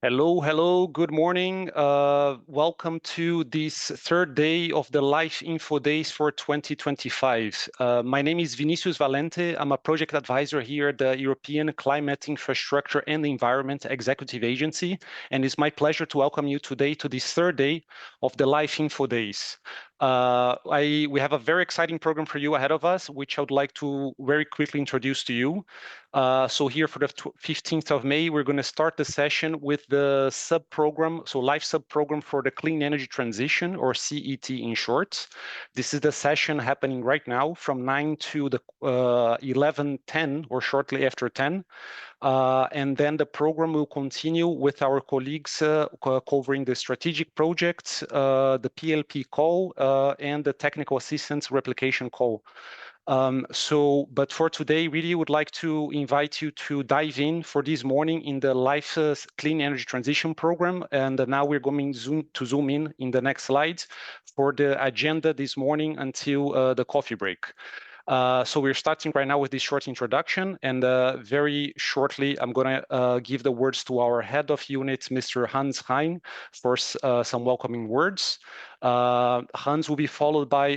Hello, good morning. Welcome to this third day of the Life Info Days for 2025. My name is Vinicius Valente. I'm a project advisor here at the European Climate Infrastructure and Environment Executive Agency, and it's my pleasure to welcome you today to this third day of the Life Info Days. We have a very exciting program for you ahead of us, which I would like to very quickly introduce to you. So here for the 15th of May, we're going to start the session with the sub-program, so life sub-program for the Clean Energy Transition, or CET in short. This is the session happening right now from 9 to the 11:10 or shortly after 10. And then the program will continue with our colleagues covering the strategic projects, the PLP call, and the technical assistance replication call. But for today, really would like to invite you to dive in for this morning in the Life Clean Energy Transition Program. And now we're going to zoom in the next slides for the agenda this morning until the coffee break. So we're starting right now with this short introduction, and very shortly, I'm going to give the words to our head of unit, Mr. Hans Hein, for some welcoming words. Hans will be followed by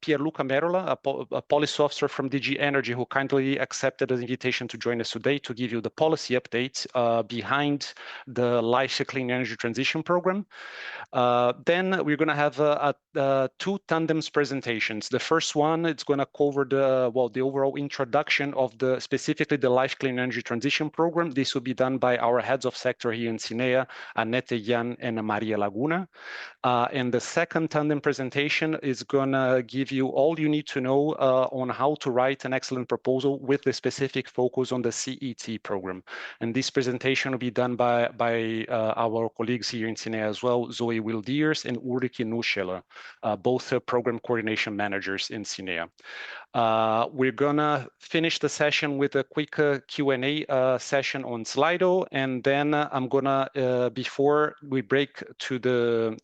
Pierluca Merola, a policy officer from DG Energy, who kindly accepted the invitation to join us today to give you the policy update behind the Life Clean Energy Transition Program. Then we're going to have two tandems presentations. The first one, it's going to cover the overall introduction of specifically the Life Clean Energy Transition Program. This will be done by our heads of sector here in CINEA, Annette Jan and Maria Laguna. And the second tandem presentation is going to give you all you need to know on how to write an excellent proposal with the specific focus on the CET program. And this presentation will be done by our colleagues here in CINEA as well, Zoe Wildiers and Ulrike Nuscheler, both program coordination managers in CINEA. We're gonna finish the session with a quick Q&A session on Slido, and then I'm gonna, before we break to the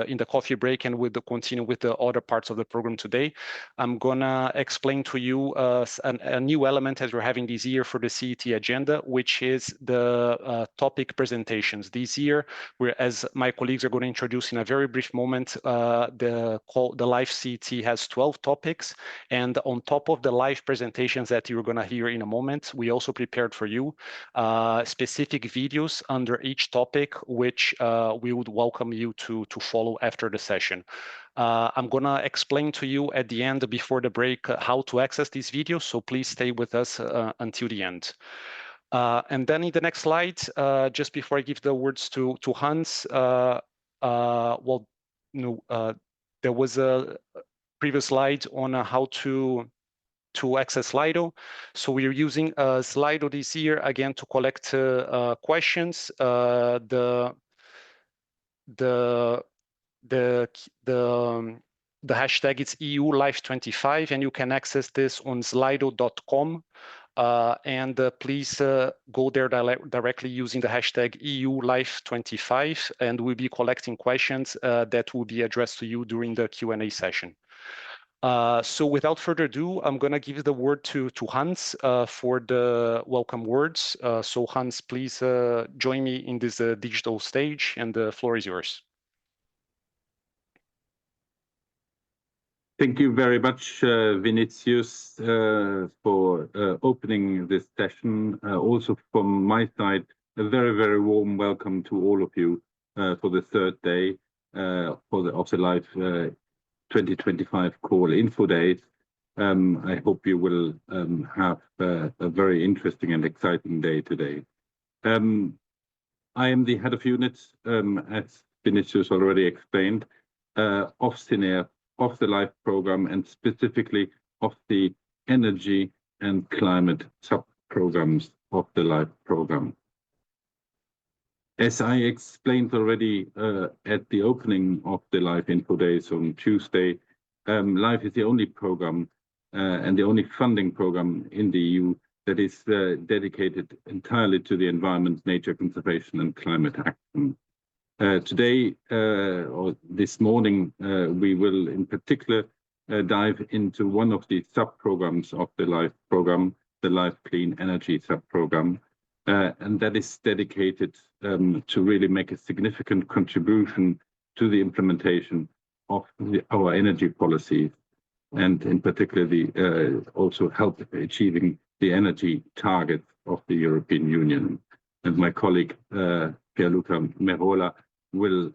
in the coffee break, and we'll continue with the other parts of the program today, I'm gonna explain to you a new element as we're having this year for the CET agenda, which is the topic presentations. This year, as my colleagues are going to introduce in a very brief moment, the Life CET has 12 topics, and on top of the live presentations that you're going to hear in a moment, we also prepared for you specific videos under each topic, which we would welcome you to follow after the session. I'm going to explain to you at the end, before the break, how to access these videos, so please stay with us until the end. And then in the next slide, just before I give the words to Hans, there was a previous slide on how to access Slido. So we are using Slido this year again to collect questions. The hashtag is EULife25, and you can access this on slido.com. And please go there directly using the hashtag EULife25, and we'll be collecting questions that will be addressed to you during the Q&A session. So without further ado, I'm going to give the word to Hans for the welcome words. So Hans, please join me in this digital stage, and the floor is yours. Thank you very much, Vinicius, for opening this session. Also from my side, a very, very warm welcome to all of you for the third day of the Life 2025 Call Info Days. I hope you will have a very interesting and exciting day today. I am the head of units, as Vinicius already explained, of CINEA, of the LIFE program, and specifically of the energy and climate sub-programs of the LIFE program. As I explained already at the opening of the Life Info Days on Tuesday, LIFE is the only program and the only funding program in the EU that is dedicated entirely to the environment, nature conservation, and climate action. Today, or this morning, we will in particular dive into one of the sub-programs of the LIFE program, the LIFE Clean Energy sub-program. and that is dedicated to really make a significant contribution to the implementation of our energy policies, and in particular also help achieving the energy targets of the European Union. And my colleague Pierluca Merola will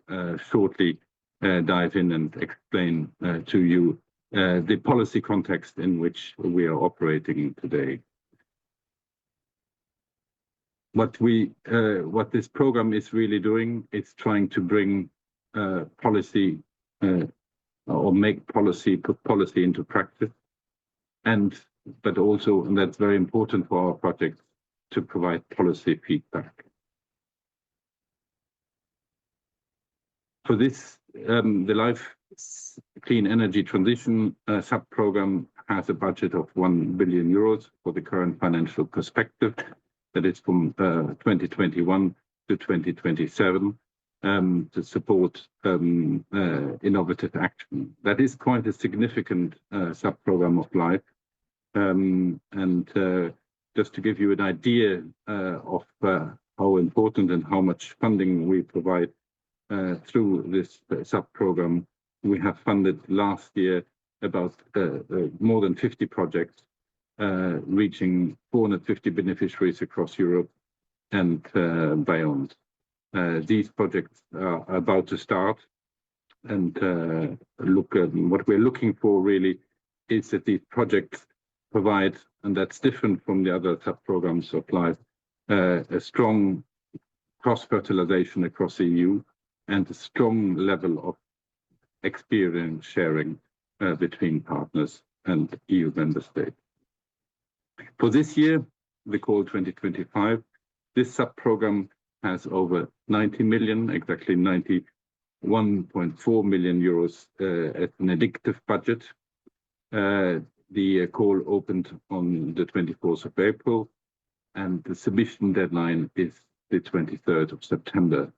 shortly dive in and explain to you the policy context in which we are operating today. What this program is really doing is trying to bring policy or make policy, put policy into practice, but also, and that's very important for our projects, to provide policy feedback. For this, the Life Clean Energy Transition sub-program has a budget of 1 billion euros for the current financial perspective, that is from 2021 to 2027, to support innovative action. That is quite a significant sub-program of LIFE. Just to give you an idea of how important and how much funding we provide through this sub-program, we have funded last year about more than 50 projects, reaching 450 beneficiaries across Europe and beyond. These projects are about to start, and what we're looking for really is that these projects provide, and that's different from the other sub-programs of LIFE, a strong cross-fertilization across the EU and a strong level of experience sharing between partners and EU member states. For this year, the call 2025, this sub-program has over 90 million, exactly 91.4 million euros as an indicative budget. The call opened on the 24th of April, and the submission deadline is the 23rd of September.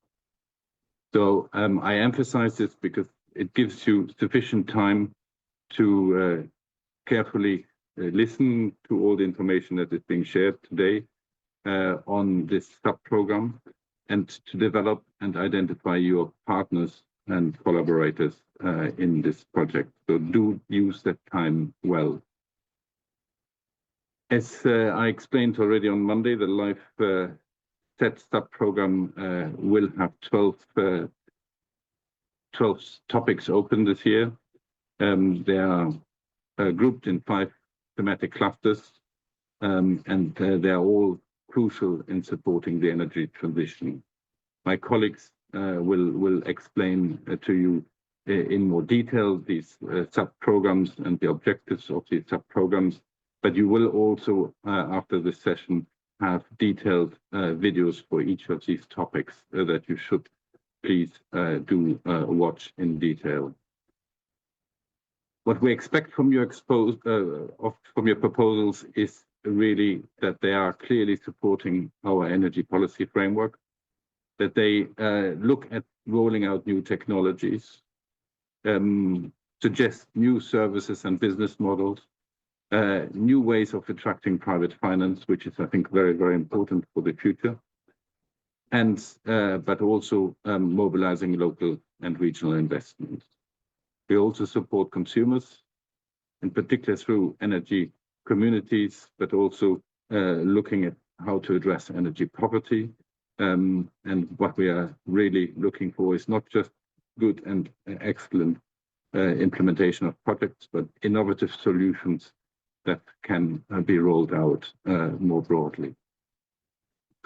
So I emphasize this because it gives you sufficient time to carefully listen to all the information that is being shared today on this sub-program, and to develop and identify your partners and collaborators in this project. So do use that time well. As I explained already on Monday, the LIFE SET sub-program will have 12 topics open this year. They are grouped in 5 thematic clusters, and they are all crucial in supporting the energy transition. My colleagues will explain to you in more detail these sub-programs and the objectives of these sub-programs, but you will also, after this session, have detailed videos for each of these topics that you should please do watch in detail. What we expect from your proposals is really that they are clearly supporting our energy policy framework, that they look at rolling out new technologies, suggest new services and business models, new ways of attracting private finance, which is, I think, very, very important for the future, and but also mobilizing local and regional investments. We also support consumers, in particular through energy communities, but also looking at how to address energy poverty. And what we are really looking for is not just good and excellent implementation of projects, but innovative solutions that can be rolled out more broadly.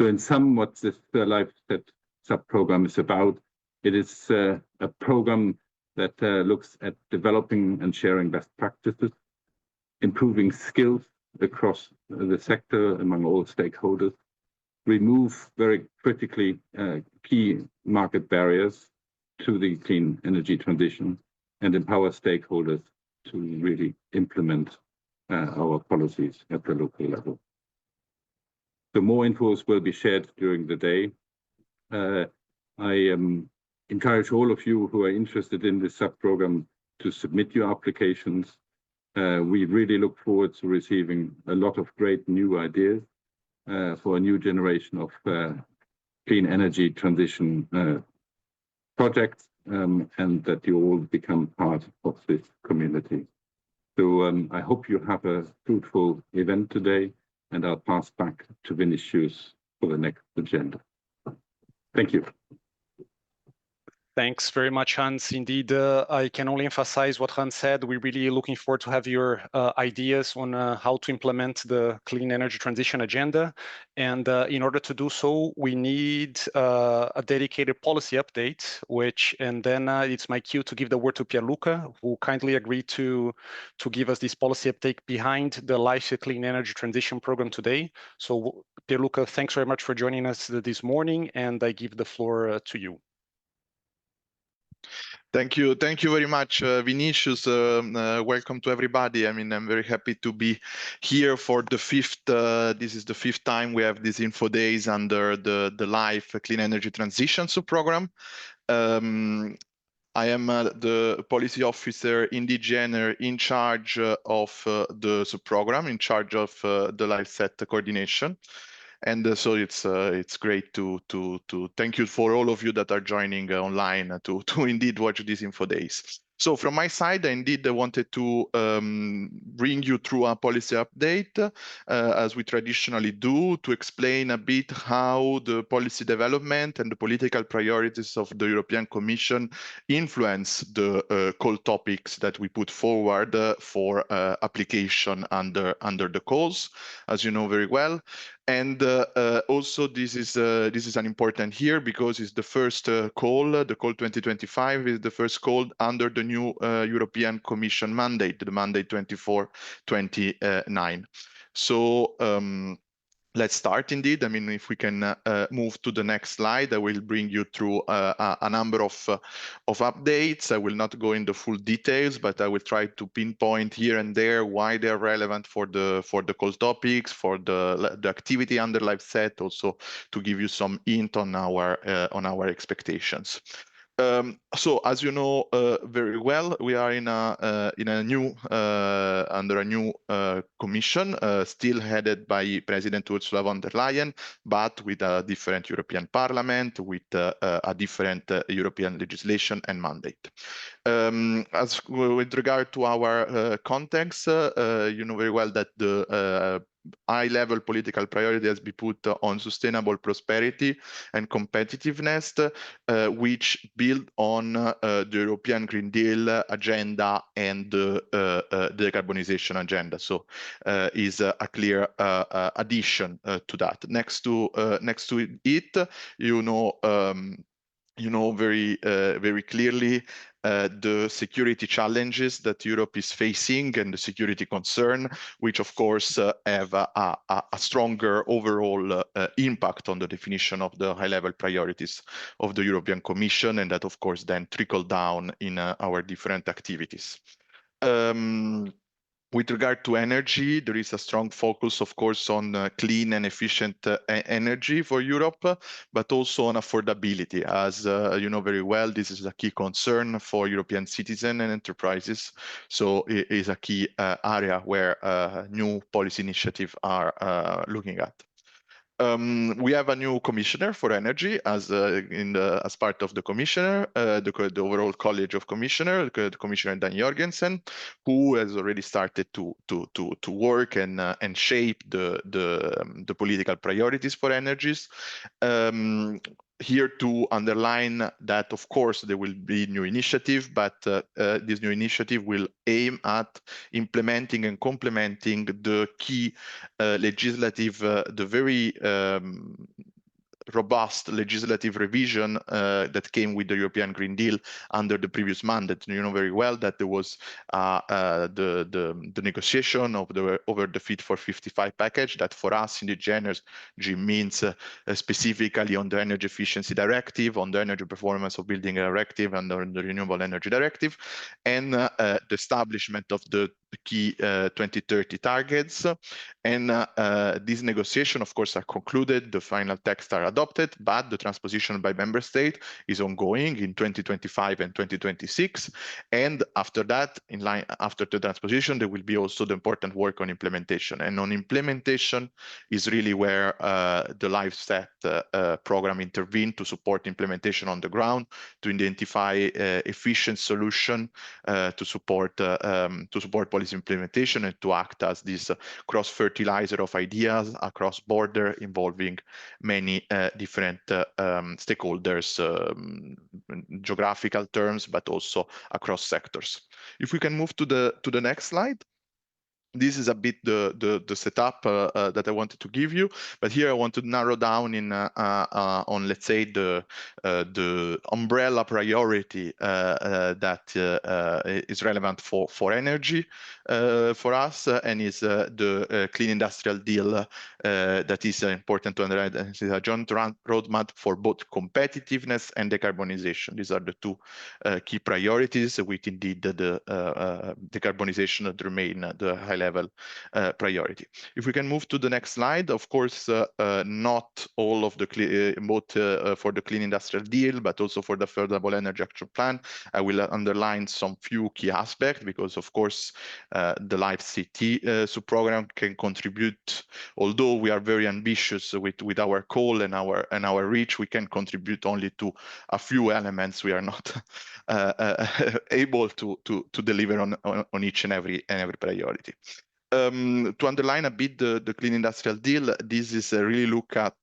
So in sum, what this LIFE SET sub-program is about, it is a program that looks at developing and sharing best practices, improving skills across the sector among all stakeholders, remove very critically key market barriers to the clean energy transition, and empower stakeholders to really implement our policies at the local level. So more infos will be shared during the day. I encourage all of you who are interested in this sub-program to submit your applications. We really look forward to receiving a lot of great new ideas for a new generation of clean energy transition projects, and that you all become part of this community. So I hope you have a fruitful event today, and I'll pass back to Vinicius for the next agenda. Thank you. Thanks very much, Hans. Indeed, I can only emphasize what Hans said. We're really looking forward to have your ideas on how to implement the clean energy transition agenda. And in order to do so, we need a dedicated policy update, and then it's my cue to give the word to Pierluca, who kindly agreed to give us this policy update behind the LIFE Clean Energy Transition Program today. So Pierluca, thanks very much for joining us this morning, and I give the floor to you. Thank you very much, Vinicius. Welcome to everybody. I mean, I'm very happy to be here for the fifth. This is the fifth time we have these info days under the LIFE Clean Energy Transition program. I am the policy officer in DGENER in charge of the program, in charge of the LIFE set coordination. And so it's great to thank you for all of you that are joining online to indeed watch these info days. So from my side, I indeed wanted to bring you through a policy update, as we traditionally do, to explain a bit how the policy development and the political priorities of the European Commission influence the call topics that we put forward for application under the calls, as you know very well. And also this is an important here because it's the first call, the call 2025 is the first call under the new European Commission mandate, the mandate 24/29. So let's start indeed. I mean, if we can move to the next slide, I will bring you through a number of updates. I will not go into full details, but I will try to pinpoint here and there why they are relevant for the call topics, for the activity under LIFE set, also to give you some hint on our expectations. So as you know very well, we are in a new under a new commission, still headed by President Ursula von der Leyen, but with a different European Parliament, with a different European legislation and mandate. As with regard to our context, you know very well that the high-level political priority has been put on sustainable prosperity and competitiveness, which build on the European Green Deal agenda and the decarbonization agenda. So is a clear addition to that. Next to it, you know very clearly the security challenges that Europe is facing and the security concern, which of course have a stronger overall impact on the definition of the high-level priorities of the European Commission, and that of course then trickle down in our different activities. With regard to energy, there is a strong focus, of course, on clean and efficient energy for Europe, but also on affordability. As you know very well, this is a key concern for European citizens and enterprises. So it is a key area where new policy initiatives are looking at. We have a new commissioner for energy as part of the commissioner, the overall college of commissioner, the Commissioner Dan Jorgensen, who has already started to work and shape the political priorities for energies. Here to underline that, of course, there will be new initiative, but this new initiative will aim at implementing and complementing the key legislative, the very robust legislative revision that came with the European Green Deal under the previous mandate. You know very well that there was the negotiation of the over the Fit for 55 package that for us in the DGENER means specifically on the Energy Efficiency Directive, on the Energy Performance of Building Directive, and on the Renewable Energy Directive, and the establishment of the key 2030 targets. And these negotiations, of course, are concluded. The final texts are adopted, but the transposition by member state is ongoing in 2025 and 2026. And after that, after the transposition, there will be also the important work on implementation. And on implementation is really where the LifeSet program intervened to support implementation on the ground, to identify efficient solution to support policy implementation, and to act as this cross-fertilizer of ideas across border, involving many different stakeholders, geographical terms, but also across sectors. If we can move to the next slide. This is a bit the setup that I wanted to give you, but here I want to narrow down on, let's say, the umbrella priority that is relevant for energy for us, and is the clean industrial deal that is important to underline. This is a joint roadmap for both competitiveness and decarbonization. These are the two key priorities, with indeed the decarbonization that remain the high level priority. If we can move to the next slide. Of course, not all of the both for the clean industrial deal, but also for the affordable energy action plan, I will underline some few key aspects, because of course the LifeCT sub-program can contribute. Although we are very ambitious with our goal and our reach, we can contribute only to a few elements. We are not able to deliver on each and every priority. To underline a bit the clean industrial deal, this is really look at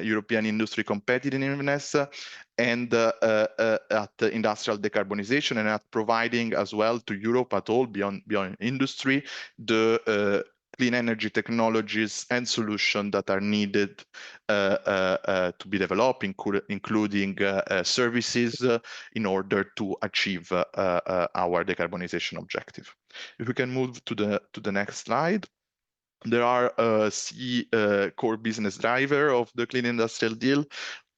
European industry competitiveness and at industrial decarbonization, and at providing as well to Europe at all, beyond industry, the clean energy technologies and solutions that are needed to be developed, including services, in order to achieve our decarbonization objective. If we can move to the next slide. There are core business driver of the clean industrial deal.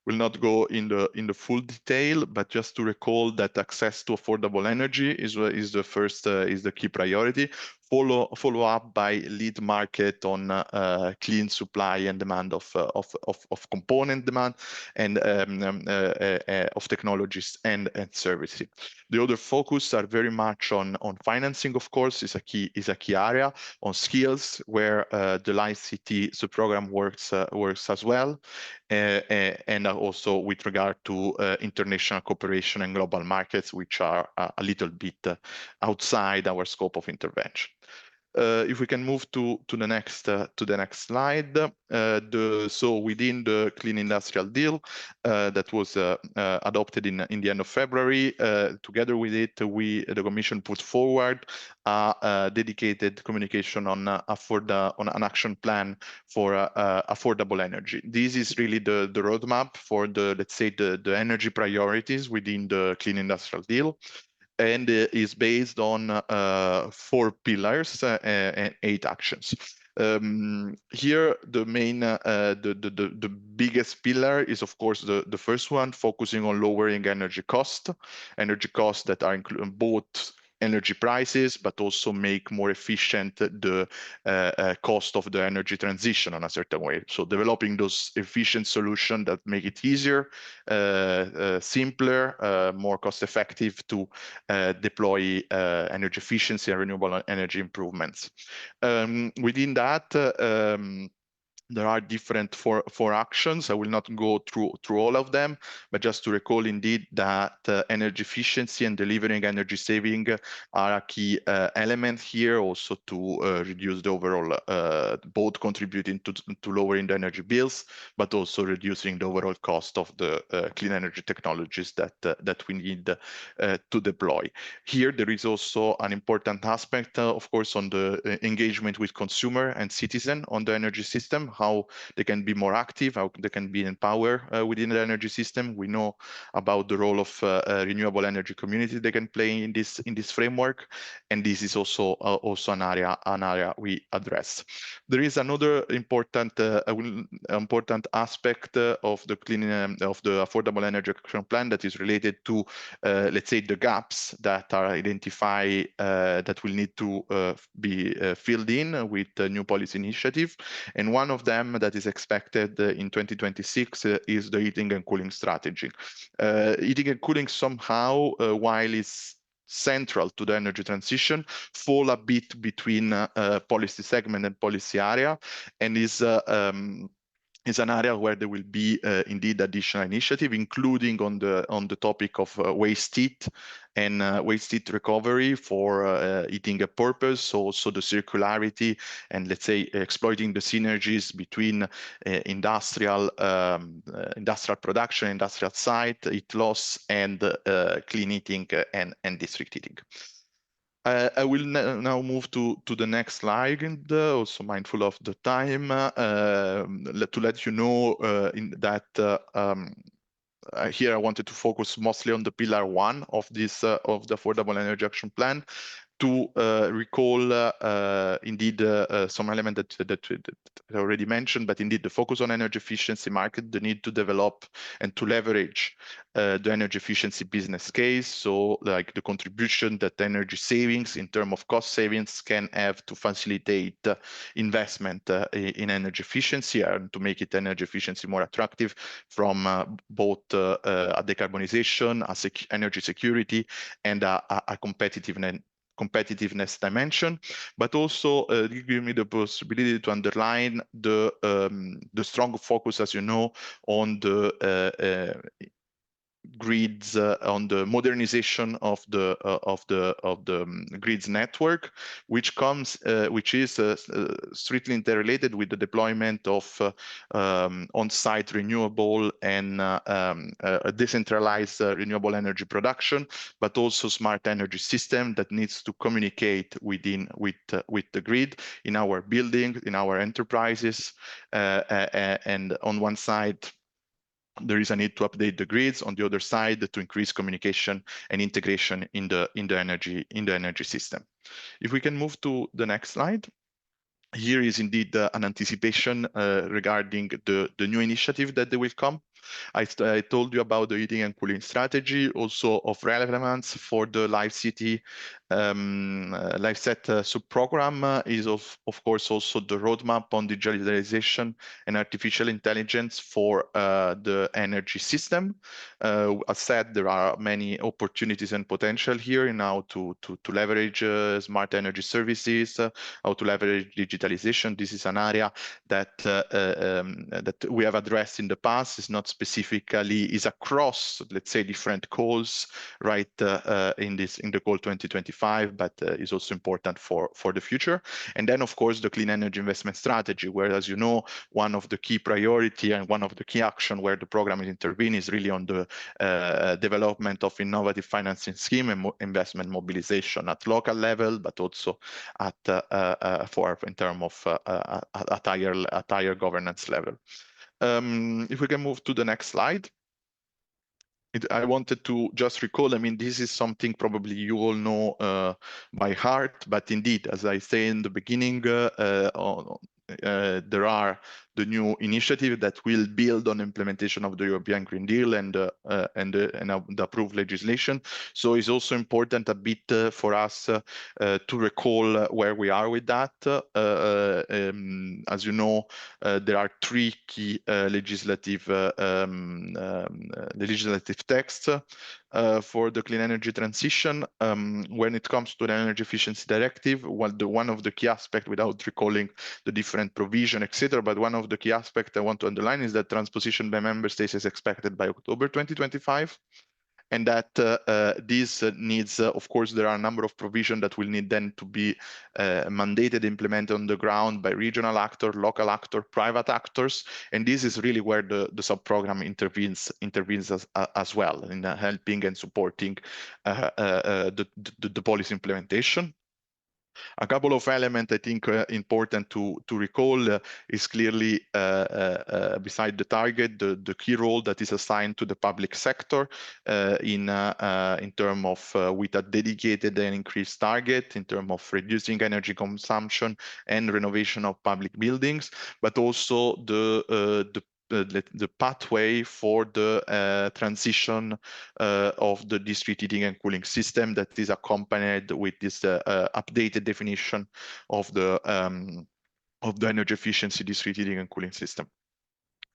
Will not go in the full detail, but just to recall that access to affordable energy is the key priority. Follow up by lead market on clean supply and demand of component demand, and of technologies and services. The other focus are very much on financing. Of course, is a key area, on skills, where the LifeCT sub-program works as well, and also with regard to international cooperation and global markets, which are a little bit outside our scope of intervention. If we can move to the next slide. So within the clean industrial deal that was adopted in the end of February, together with it, the Commission put forward a dedicated communication on an action plan for affordable energy. This is really the roadmap for let's say the energy priorities within the clean industrial deal, and is based on 4 pillars and 8 actions. Here, the main, the biggest pillar is, of course, the first one, focusing on lowering energy costs that are both energy prices, but also make more efficient the cost of the energy transition in a certain way. So developing those efficient solutions that make it easier, simpler, more cost effective to deploy energy efficiency and renewable energy improvements. Within that, there are different four actions. I will not go through all of them, but just to recall indeed that energy efficiency and delivering energy saving are a key element here, also to reduce the overall, both contributing to lowering the energy bills, but also reducing the overall cost of the clean energy technologies that we need to deploy. Here, there is also an important aspect, of course, on the engagement with consumer and citizen on the energy system. how they can be more active, how they can be empowered within the energy system. We know about the role of renewable energy community they can play in this framework, and this is also an area we address. There is another important aspect of the affordable energy action plan that is related to let's say the gaps that are identified that will need to be filled in with the new policy initiative, and one of them that is expected in 2026 is the heating and cooling strategy. Heating and cooling somehow, while it's central to the energy transition, fall a bit between policy segment and policy area, and is an area where there will be indeed additional initiative, including on the topic of waste heat and waste heat recovery for heating a purpose, also the circularity and, let's say, exploiting the synergies between industrial production, industrial site, heat loss, and clean heating and district heating. I will now move to the next slide, and also mindful of the time, to let you know here I wanted to focus mostly on the pillar 1 of this of the Affordable Energy Action Plan, to recall indeed some element that I already mentioned, but indeed the focus on energy efficiency market, the need to develop and to leverage the energy efficiency business case. So like the contribution that energy savings in terms of cost savings can have to facilitate investment in energy efficiency and to make it energy efficiency more attractive from both a decarbonization, energy security, and a competitiveness dimension, but also give me the possibility to underline the strong focus, as you know, on the grids, on the modernization of the grids network, which is strictly interrelated with the deployment of on-site renewable and decentralized renewable energy production, but also smart energy system that needs to communicate with the grid in our building, in our enterprises, and on one side there is a need to update the grids, on the other side to increase communication and integration in the energy system. If we can move to the next slide. Here is indeed an anticipation regarding the new initiative that they will come. I told you about the heating and cooling strategy, also of relevance for the Live City LiveSet sub-program is of course also the roadmap on digitalization and artificial intelligence for the energy system. As said, there are many opportunities and potential here in how to leverage smart energy services, how to leverage digitalization. This is an area that that we have addressed in the past. It's not specifically, is across, let's say, different calls, right, in the call 2025, but is also important for the future. And then, of course, the clean energy investment strategy, where, as you know, one of the key priority and one of the key action where the program is intervening is really on the development of innovative financing scheme and investment mobilization at local level, but also at in terms of at higher governance level. If we can move to the next slide. I wanted to just recall, I mean, this is something probably you all know by heart, but indeed, as I say in the beginning, there are the new initiative that will build on implementation of the European Green Deal and the approved legislation. So it's also important a bit for us to recall where we are with that. As you know, there are three key legislative texts for the clean energy transition. When it comes to the energy efficiency directive, one of the key aspects, without recalling the different provision, etc., but one of the key aspects I want to underline is that transposition by member states is expected by October 2025. And that this needs, of course, there are a number of provisions that will need then to be mandated, implemented on the ground by regional actor, local actor, private actors. And this is really where the sub-program intervenes as well in helping and supporting the policy implementation. A couple of elements I think important to recall is clearly beside the target, the key role that is assigned to the public sector in terms of with a dedicated and increased target in terms of reducing energy consumption and renovation of public buildings, but also the pathway for the transition of the district heating and cooling system that is accompanied with this updated definition of the energy efficiency district heating and cooling system.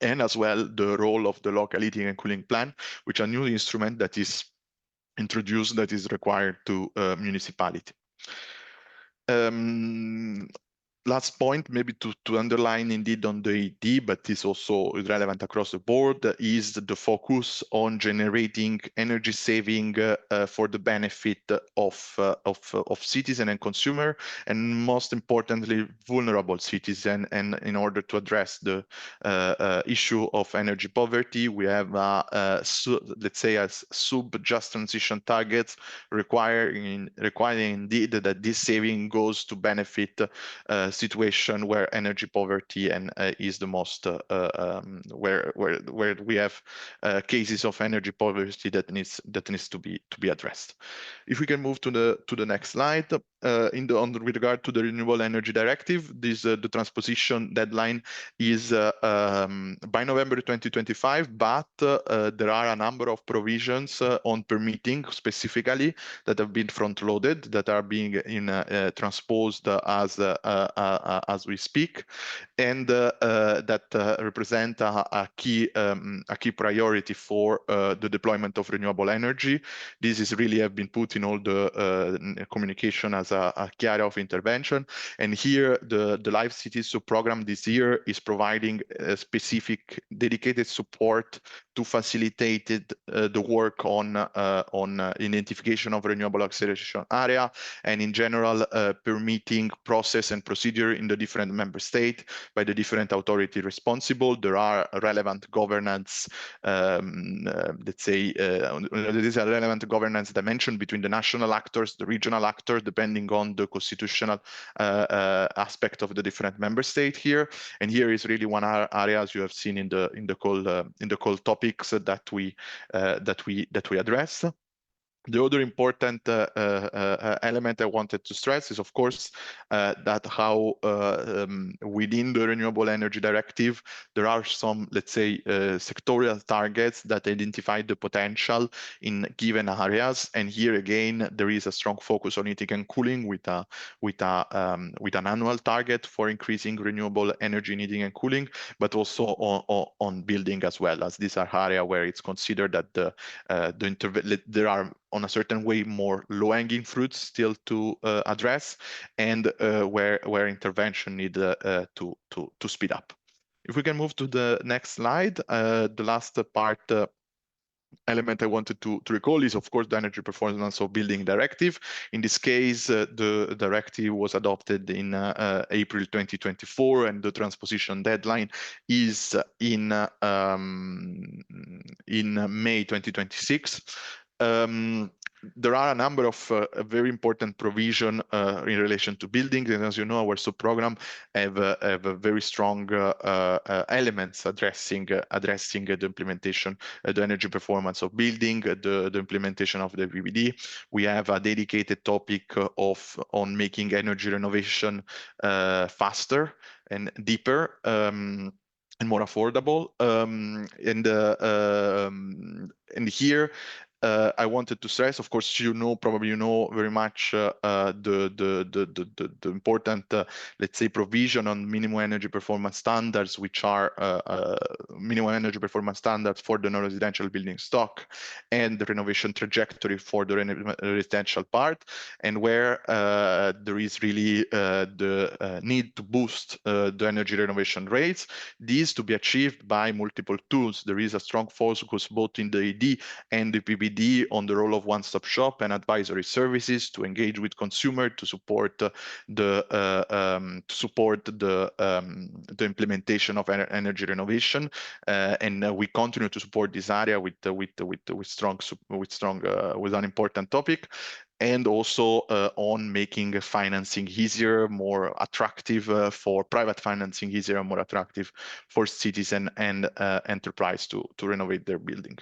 And as well, the role of the local heating and cooling plan, which is a new instrument that is introduced that is required to municipality. Last point, maybe to underline indeed on the ED, but is also relevant across the board, is the focus on generating energy saving for the benefit of citizen and consumer, and most importantly, vulnerable citizen. And in order to address the issue of energy poverty, we have, let's say, as sub-just transition targets requiring indeed that this saving goes to benefit situation where energy poverty and is the most where we have cases of energy poverty that needs to be addressed. If we can move to the next slide, with regard to the Renewable Energy Directive, this the transposition deadline is by November 2025, but there are a number of provisions on permitting specifically that have been front-loaded, that are being transposed as we speak, and that represent a key priority for the deployment of renewable energy. This is really have been put in all the communication as a key area of intervention. And here, the Live Cities sub-program this year is providing specific dedicated support to facilitate the work on identification of renewable acceleration area, and in general permitting process and procedure in the different member state by the different authority responsible. There are relevant governance, let's say, there is a relevant governance dimension between the national actors, the regional actors, depending on the constitutional aspect of the different member state here. And here is really one area, as you have seen in the call topics that we address. The other important element I wanted to stress is, of course, that how within the Renewable Energy Directive, there are some, let's say, sectorial targets that identify the potential in given areas. And here again, there is a strong focus on heating and cooling with an annual target for increasing renewable energy in heating and cooling, but also on building as well, as these are areas where it's considered that there are on a certain way more low-hanging fruits still to address, and where intervention need to speed up. If we can move to the next slide, the last part element I wanted to recall is, of course, the Energy Performance of Building Directive. In this case, the directive was adopted in April 2024, and the transposition deadline is in May 2026. There are a number of very important provision in relation to buildings, and as you know, our sub-program have a very strong elements addressing the implementation, the energy performance of building, the implementation of the VVD. We have a dedicated topic on making energy renovation faster and deeper. And more affordable, and here I wanted to stress, of course, probably you know very much the important, let's say, provision on minimum energy performance standards, which are minimum energy performance standards for the non-residential building stock, and the renovation trajectory for the residential part, and where there is really the need to boost the energy renovation rates. These to be achieved by multiple tools. There is a strong focus both in the ED and the PBD on the role of one-stop shop and advisory services to engage with consumer to support the implementation of energy renovation, and we continue to support this area with an important topic. and also on making financing easier, more attractive for private financing, easier, more attractive for citizen and enterprise to renovate their building.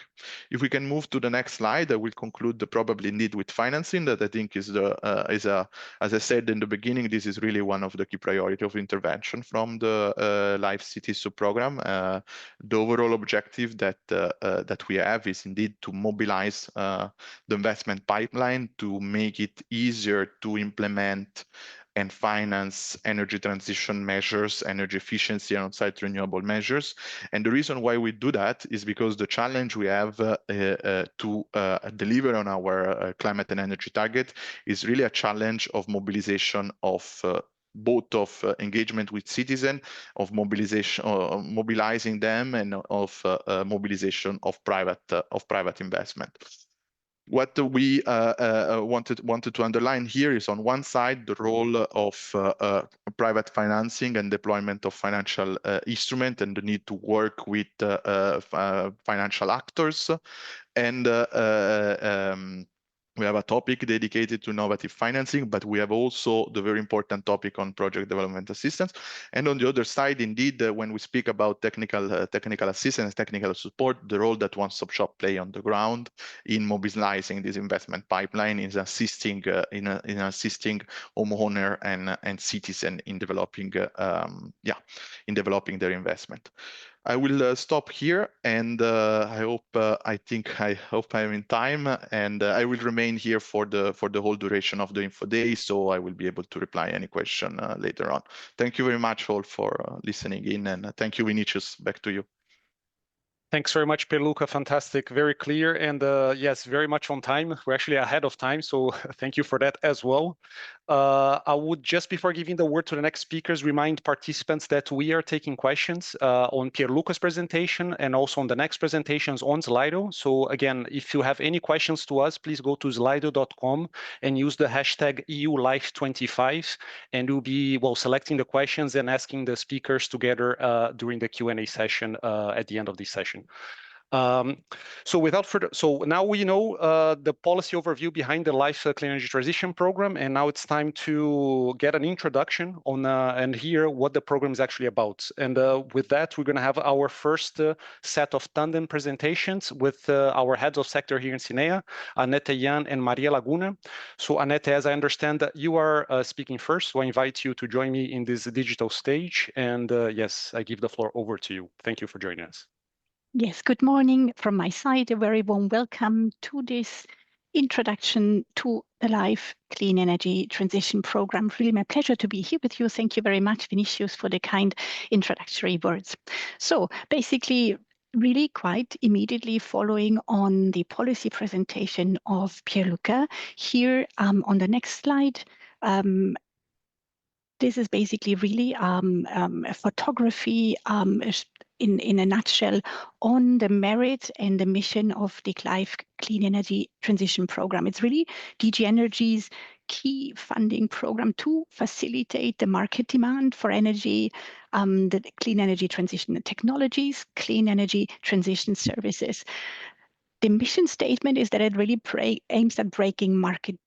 If we can move to the next slide, I will conclude probably indeed with financing, that I think is as I said in the beginning, this is really one of the key priority of intervention from the Life Cities sub-program. The overall objective that we have is indeed to mobilize the investment pipeline to make it easier to implement and finance energy transition measures, energy efficiency and on-site renewable measures. And the reason why we do that is because the challenge we have to deliver on our climate and energy target is really a challenge of mobilization of both of engagement with citizens, of mobilization, mobilizing them, and of mobilization of private investment. What we wanted to underline here is, on one side, the role of private financing and deployment of financial instrument, and the need to work with financial actors. And we have a topic dedicated to innovative financing, but we have also the very important topic on project development assistance. And on the other side, indeed, when we speak about technical assistance, technical support, the role that one-stop shop play on the ground in mobilizing this investment pipeline is assisting in assisting homeowner and citizen in developing in developing their investment. I will stop here, and I hope I'm in time, and I will remain here for the whole duration of the info day, so I will be able to reply any question later on. Thank you very much all for listening in, and thank you, Vinicius. Back to you. Thanks very much, Pierluca. Fantastic, very clear, and yes, very much on time. We're actually ahead of time, so thank you for that as well. I would, just before giving the word to the next speakers, remind participants that we are taking questions on Pierluca's presentation and also on the next presentations on Slido. So again, if you have any questions to us, please go to slido.com and use the hashtag EULife25, and we'll be selecting the questions and asking the speakers together during the Q&A session at the end of this session. So now we know the policy overview behind the Life Clean Energy Transition Program, and now it's time to get an introduction on and hear what the program is actually about. And with that, we're going to have our first set of tandem presentations with our heads of sector here in CINEA, Annette Jan and Maria Laguna. So Annette, as I understand that you are speaking first, so I invite you to join me in this digital stage. And yes, I give the floor over to you. Thank you for joining us. Yes, good morning from my side. A very warm welcome to this introduction to the Life Clean Energy Transition Program. Really my pleasure to be here with you. Thank you very much, Vinicius, for the kind introductory words. So basically, really quite immediately following on the policy presentation of Pierluca, here on the next slide, this is basically really a photography in a nutshell on the merit and the mission of the Life Clean Energy Transition Program. It's really DG Energy's key funding program to facilitate the market demand for energy, the clean energy transition technologies, clean energy transition services. The mission statement is that it really aims at breaking market,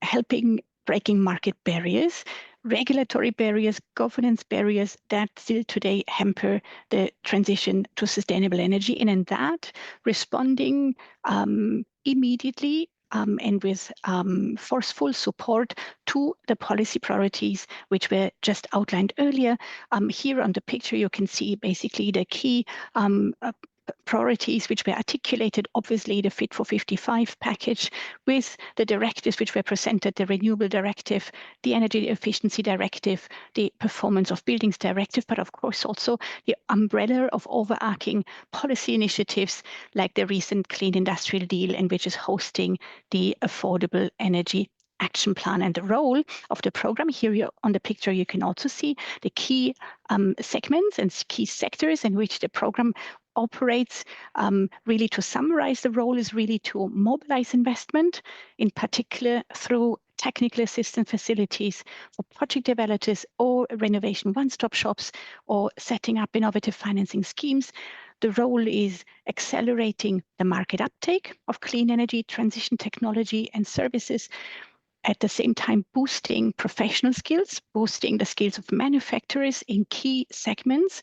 helping breaking market barriers, regulatory barriers, governance barriers that still today hamper the transition to sustainable energy, and in that, responding immediately and with forceful support to the policy priorities which were just outlined earlier. Here on the picture, you can see basically the key priorities which were articulated, obviously the Fit for 55 package with the directives which were presented, the Renewable Directive, the Energy Efficiency Directive, the Performance of Buildings Directive, but of course also the umbrella of overarching policy initiatives like the recent Clean Industrial Deal, and which is hosting the Affordable Energy Action Plan. And the role of the program here on the picture, you can also see the key segments and key sectors in which the program operates. Really, to summarize, the role is really to mobilize investment, in particular through technical assistance facilities for project developers or renovation one-stop shops or setting up innovative financing schemes. The role is accelerating the market uptake of clean energy transition technology and services, at the same time boosting professional skills, boosting the skills of manufacturers in key segments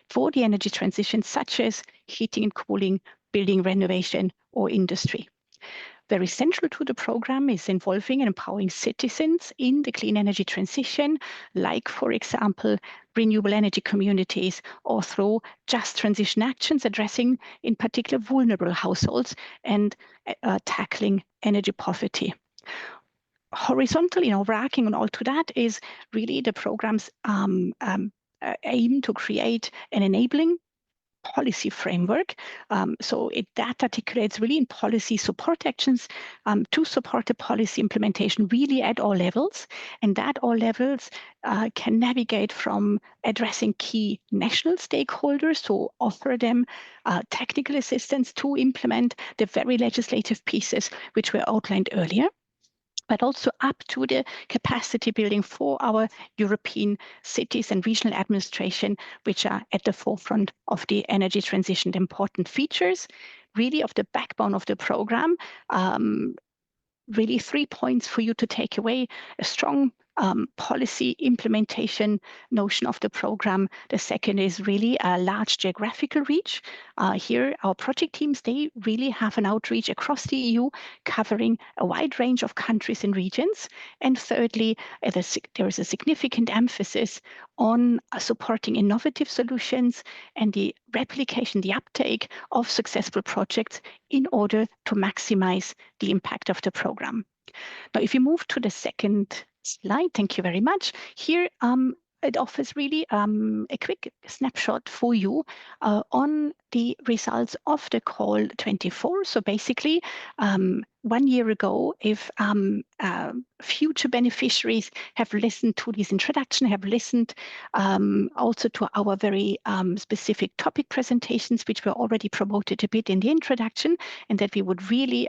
for the energy transition, such as heating and cooling, building renovation, or industry. Very central to the program is involving and empowering citizens in the clean energy transition, like, for example, renewable energy communities, or through just transition actions addressing, in particular, vulnerable households and tackling energy poverty. Horizontally, overarching on all to that is really the program's aim to create an enabling policy framework. That articulates really in policy support actions to support the policy implementation really at all levels. And that all levels can navigate from addressing key national stakeholders to offer them technical assistance to implement the very legislative pieces which were outlined earlier, but also up to the capacity building for our European cities and regional administration, which are at the forefront of the energy transition. The important features, really, of the backbone of the program, really 3 points for you to take away: a strong policy implementation notion of the program. The second is really a large geographical reach. Here, our project teams, they really have an outreach across the EU, covering a wide range of countries and regions. And thirdly, there is a significant emphasis on supporting innovative solutions and the replication, the uptake of successful projects in order to maximize the impact of the program. Now, if you move to the second slide, thank you very much. Here, it offers really a quick snapshot for you on the results of the call 24. So basically, 1 year ago, if future beneficiaries have listened to this introduction, have listened also to our very specific topic presentations, which were already promoted a bit in the introduction, and that we would really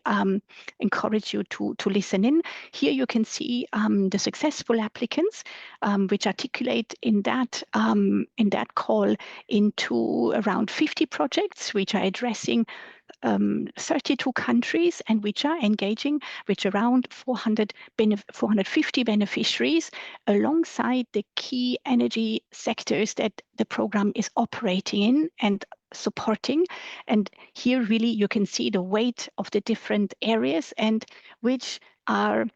encourage you to listen in. Here you can see the successful applicants, which articulate in that call into around 50 projects, which are addressing 32 countries and which are engaging with around 450 beneficiaries alongside the key energy sectors that the program is operating in and supporting. And here really you can see the weight of the different areas and which are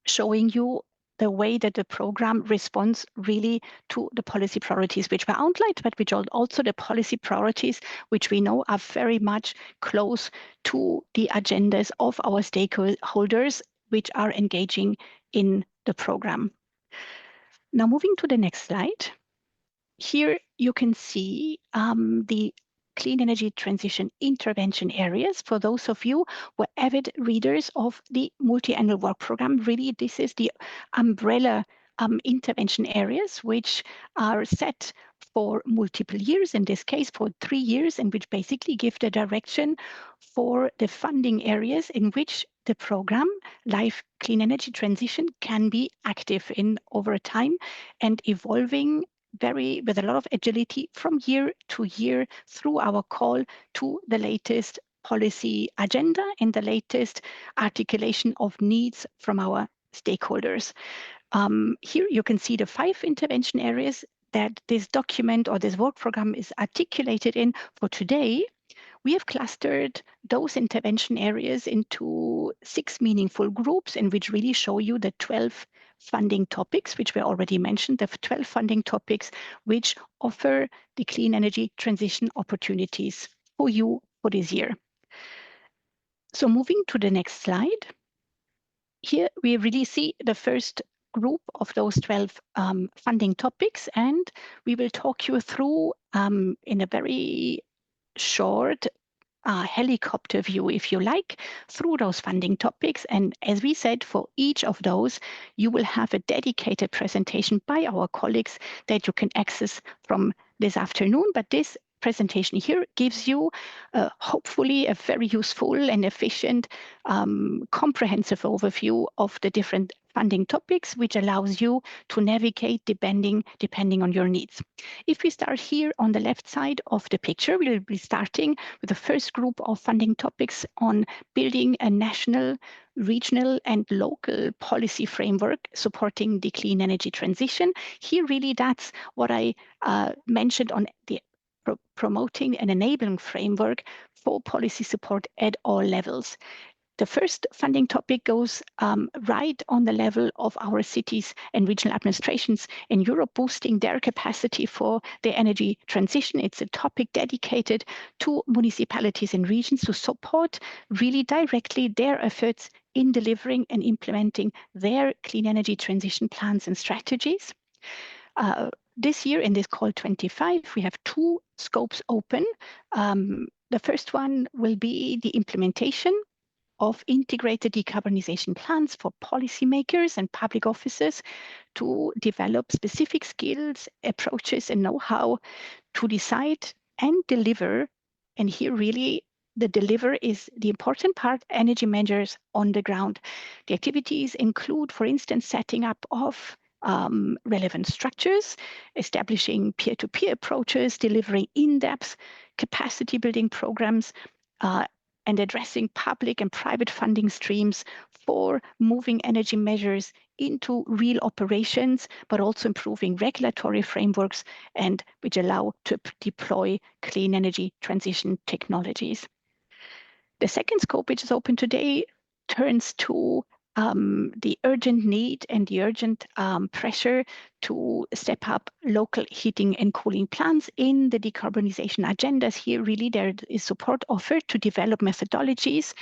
showing you the way that the program responds really to the policy priorities which were outlined, but which are also the policy priorities which we know are very much close to the agendas of our stakeholders which are engaging in the program. Now, moving to the next slide. Here you can see the clean energy transition intervention areas. For those of you who are avid readers of the multi-annual work program, really this is the umbrella intervention areas which are set for multiple years, in this case for 3 years, and which basically give the direction for the funding areas in which the program Life Clean Energy Transition can be active in over time and evolving with a lot of agility from year to year through our call to the latest policy agenda and the latest articulation of needs from our stakeholders. Here you can see the 5 intervention areas that this document or this work program is articulated in. For today, we have clustered those intervention areas into 6 meaningful groups in which really show you the 12 funding topics, which were already mentioned, the 12 funding topics which offer the clean energy transition opportunities for you for this year. So moving to the next slide. Here we really see the first group of those 12 funding topics, and we will talk you through in a very short helicopter view, if you like, through those funding topics. And as we said, for each of those, you will have a dedicated presentation by our colleagues that you can access from this afternoon. But this presentation here gives you hopefully a very useful and efficient, comprehensive overview of the different funding topics, which allows you to navigate depending on your needs. If we start here on the left side of the picture, we'll be starting with the first group of funding topics on building a national, regional and local policy framework supporting the clean energy transition. Here really that's what I mentioned on the promoting an enabling framework for policy support at all levels. The first funding topic goes right on the level of our cities and regional administrations in Europe, boosting their capacity for the energy transition. It's a topic dedicated to municipalities and regions to support really directly their efforts in delivering and implementing their clean energy transition plans and strategies. This year in this call 25, we have two scopes open. The first one will be the implementation of integrated decarbonization plans for policymakers and public officers to develop specific skills, approaches, and know-how to decide and deliver. And here really the deliver is the important part, energy measures on the ground. The activities include, for instance, setting up of relevant structures, establishing peer-to-peer approaches, delivering in-depth capacity building programs, and addressing public and private funding streams for moving energy measures into real operations, but also improving regulatory frameworks and which allow to deploy clean energy transition technologies. The second scope, which is open today, turns to the urgent need and the urgent pressure to step up local heating and cooling plans in the decarbonization agendas. Here, really, there is support offered to develop methodologies,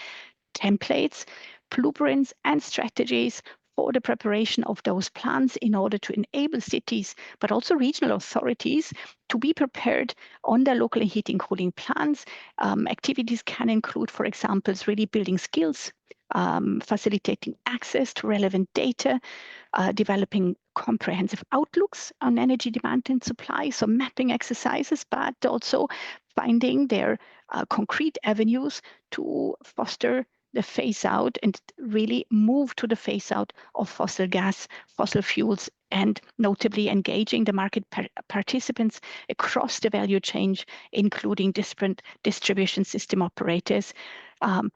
templates, blueprints, and strategies for the preparation of those plans in order to enable cities, but also regional authorities to be prepared on their local heating cooling plans. Activities can include, for example, really building skills, facilitating access to relevant data, developing comprehensive outlooks on energy demand and supply, so mapping exercises, but also finding their concrete avenues to foster the phase out and really move to the phase out of fossil gas, fossil fuels, and notably engaging the market participants across the value chain, including different distribution system operators.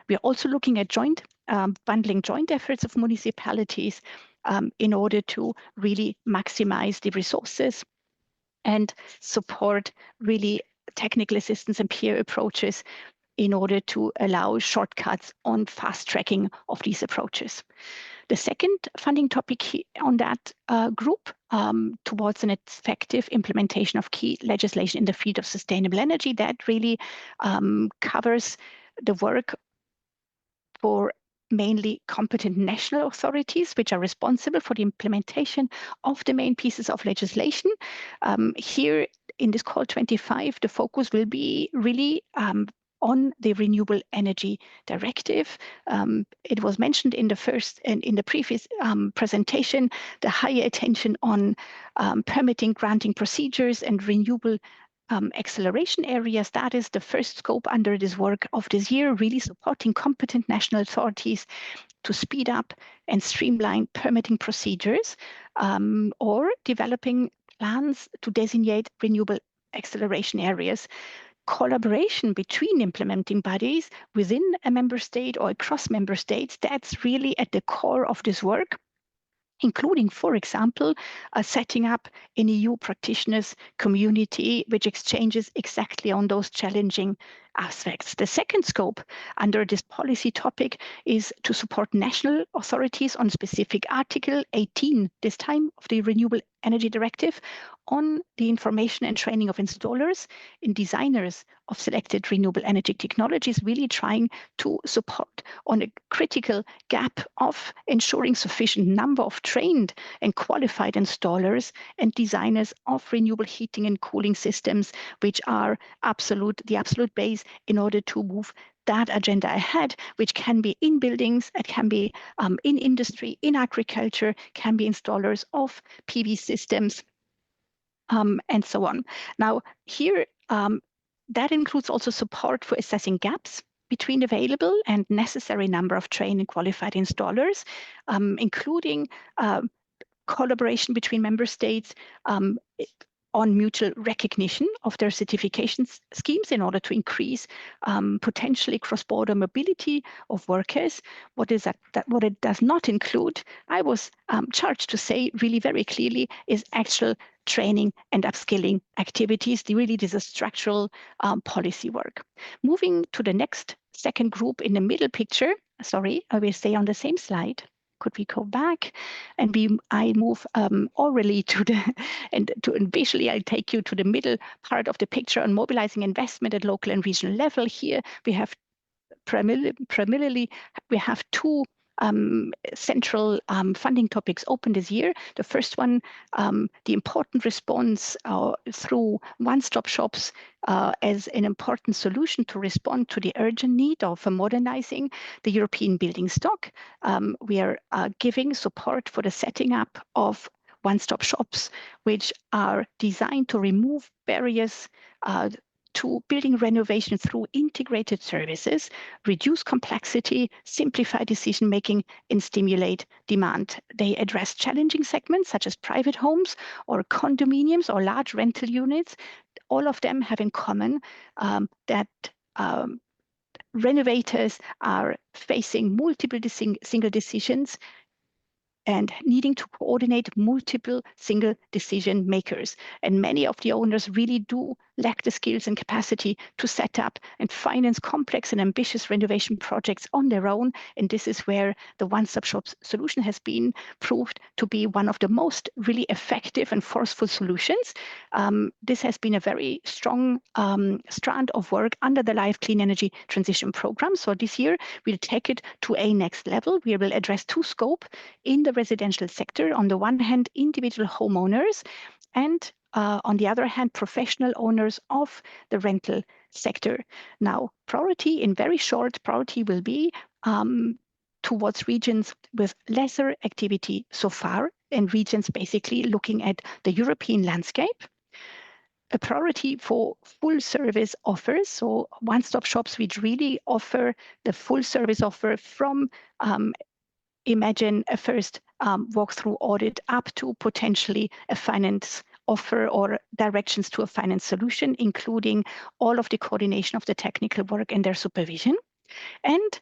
We are also looking at bundling joint efforts of municipalities in order to really maximize the resources and support really technical assistance and peer approaches in order to allow shortcuts on fast tracking of these approaches. The second funding topic on that group towards an effective implementation of key legislation in the field of sustainable energy, that really covers the work for mainly competent national authorities, which are responsible for the implementation of the main pieces of legislation. Here in this call 25, the focus will be really on the Renewable Energy Directive. It was mentioned in the previous presentation, the higher attention on permitting, granting procedures and renewable acceleration areas. That is the first scope under this work of this year, really supporting competent national authorities to speed up and streamline permitting procedures or developing plans to designate renewable acceleration areas. Collaboration between implementing bodies within a member state or across member states, that's really at the core of this work, including, for example, setting up an EU practitioners community which exchanges exactly on those challenging aspects. The second scope under this policy topic is to support national authorities on specific Article 18, this time, of the Renewable Energy Directive, on the information and training of installers and designers of selected renewable energy technologies, really trying to support on a critical gap of ensuring sufficient number of trained and qualified installers and designers of renewable heating and cooling systems, which are the absolute base in order to move that agenda ahead, which can be in buildings, it can be in industry, in agriculture, can be installers of PV systems, and so on. Now, here, that includes also support for assessing gaps between available and necessary number of trained and qualified installers, including collaboration between member states on mutual recognition of their certification schemes in order to increase potentially cross-border mobility of workers. What it does not include, I was charged to say really very clearly, is actual training and upskilling activities. This is structural policy work. Moving to the next second group in the middle picture, sorry, I will stay on the same slide. Could we go back? And I move orally to the, and visually I'll take you to the middle part of the picture on mobilizing investment at local and regional level. Here we have primarily we have two central funding topics open this year. The first one, the important response through one-stop shops as an important solution to respond to the urgent need of modernizing the European building stock. We are giving support for the setting up of one-stop shops, which are designed to remove barriers to building renovation through integrated services, reduce complexity, simplify decision-making, and stimulate demand. They address challenging segments such as private homes or condominiums or large rental units. All of them have in common that renovators are facing multiple single decisions and needing to coordinate multiple single decision makers. And many of the owners really do lack the skills and capacity to set up and finance complex and ambitious renovation projects on their own. And this is where the one-stop shop solution has been proved to be one of the most really effective and forceful solutions. This has been a very strong strand of work under the Live Clean Energy Transition Program. So this year, we'll take it to a next level. We will address two scopes in the residential sector. On the one hand, individual homeowners, and on the other hand, professional owners of the rental sector. Now, priority in very short, priority will be towards regions with lesser activity so far, and regions basically looking at the European landscape. A priority for full service offers, so one-stop shops which really offer the full service offer from imagine a first walkthrough audit up to potentially a finance offer or directions to a finance solution, including all of the coordination of the technical work and their supervision. And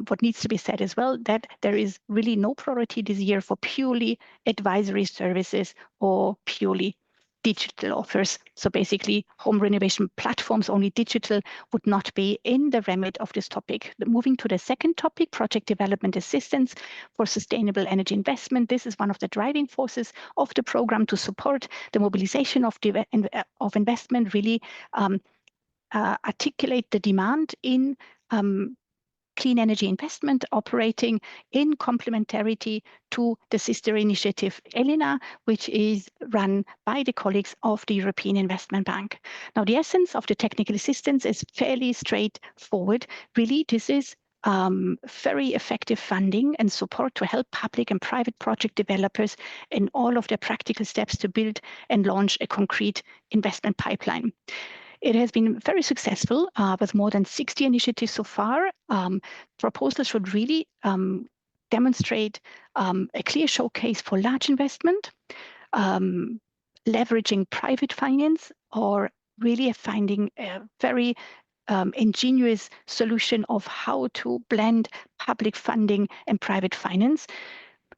what needs to be said as well, that there is really no priority this year for purely advisory services or purely digital offers. So basically, home renovation platforms, only digital, would not be in the remit of this topic. Moving to the second topic, project development assistance for sustainable energy investment. This is one of the driving forces of the program to support the mobilization of investment, really articulate the demand in clean energy investment operating in complementarity to the sister initiative ELINA, which is run by the colleagues of the European Investment Bank. Now, the essence of the technical assistance is fairly straightforward. Really, this is very effective funding and support to help public and private project developers in all of their practical steps to build and launch a concrete investment pipeline. It has been very successful with more than 60 initiatives so far. Proposals should really demonstrate a clear showcase for large investment, leveraging private finance, or really finding a very ingenious solution of how to blend public funding and private finance,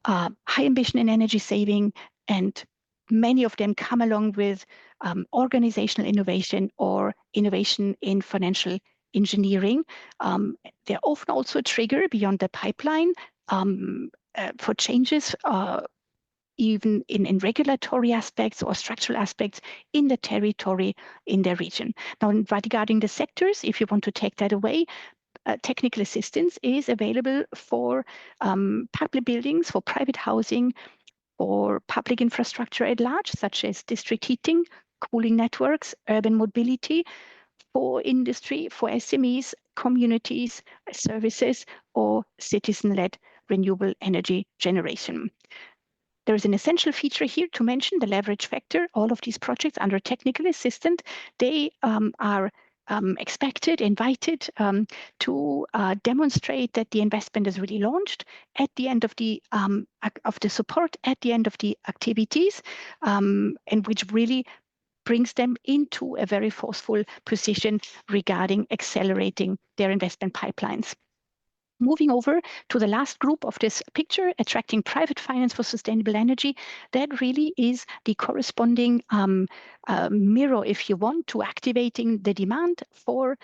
high ambition in energy saving, and many of them come along with organizational innovation or innovation in financial engineering. They're often also a trigger beyond the pipeline for changes, even in regulatory aspects or structural aspects in the territory, in the region. Now, regarding the sectors, if you want to take that away, technical assistance is available for public buildings, for private housing, or public infrastructure at large, such as district heating, cooling networks, urban mobility, for industry, for SMEs, communities, services, or citizen-led renewable energy generation. There is an essential feature here to mention, the leverage factor. All of these projects under technical assistance, they are expected, invited to demonstrate that the investment is really launched at the end of the support, at the end of the activities, and which really brings them into a very forceful position regarding accelerating their investment pipelines. Moving over to the last group of this picture, attracting private finance for sustainable energy, that really is the corresponding mirror, if you want, to activating the demand for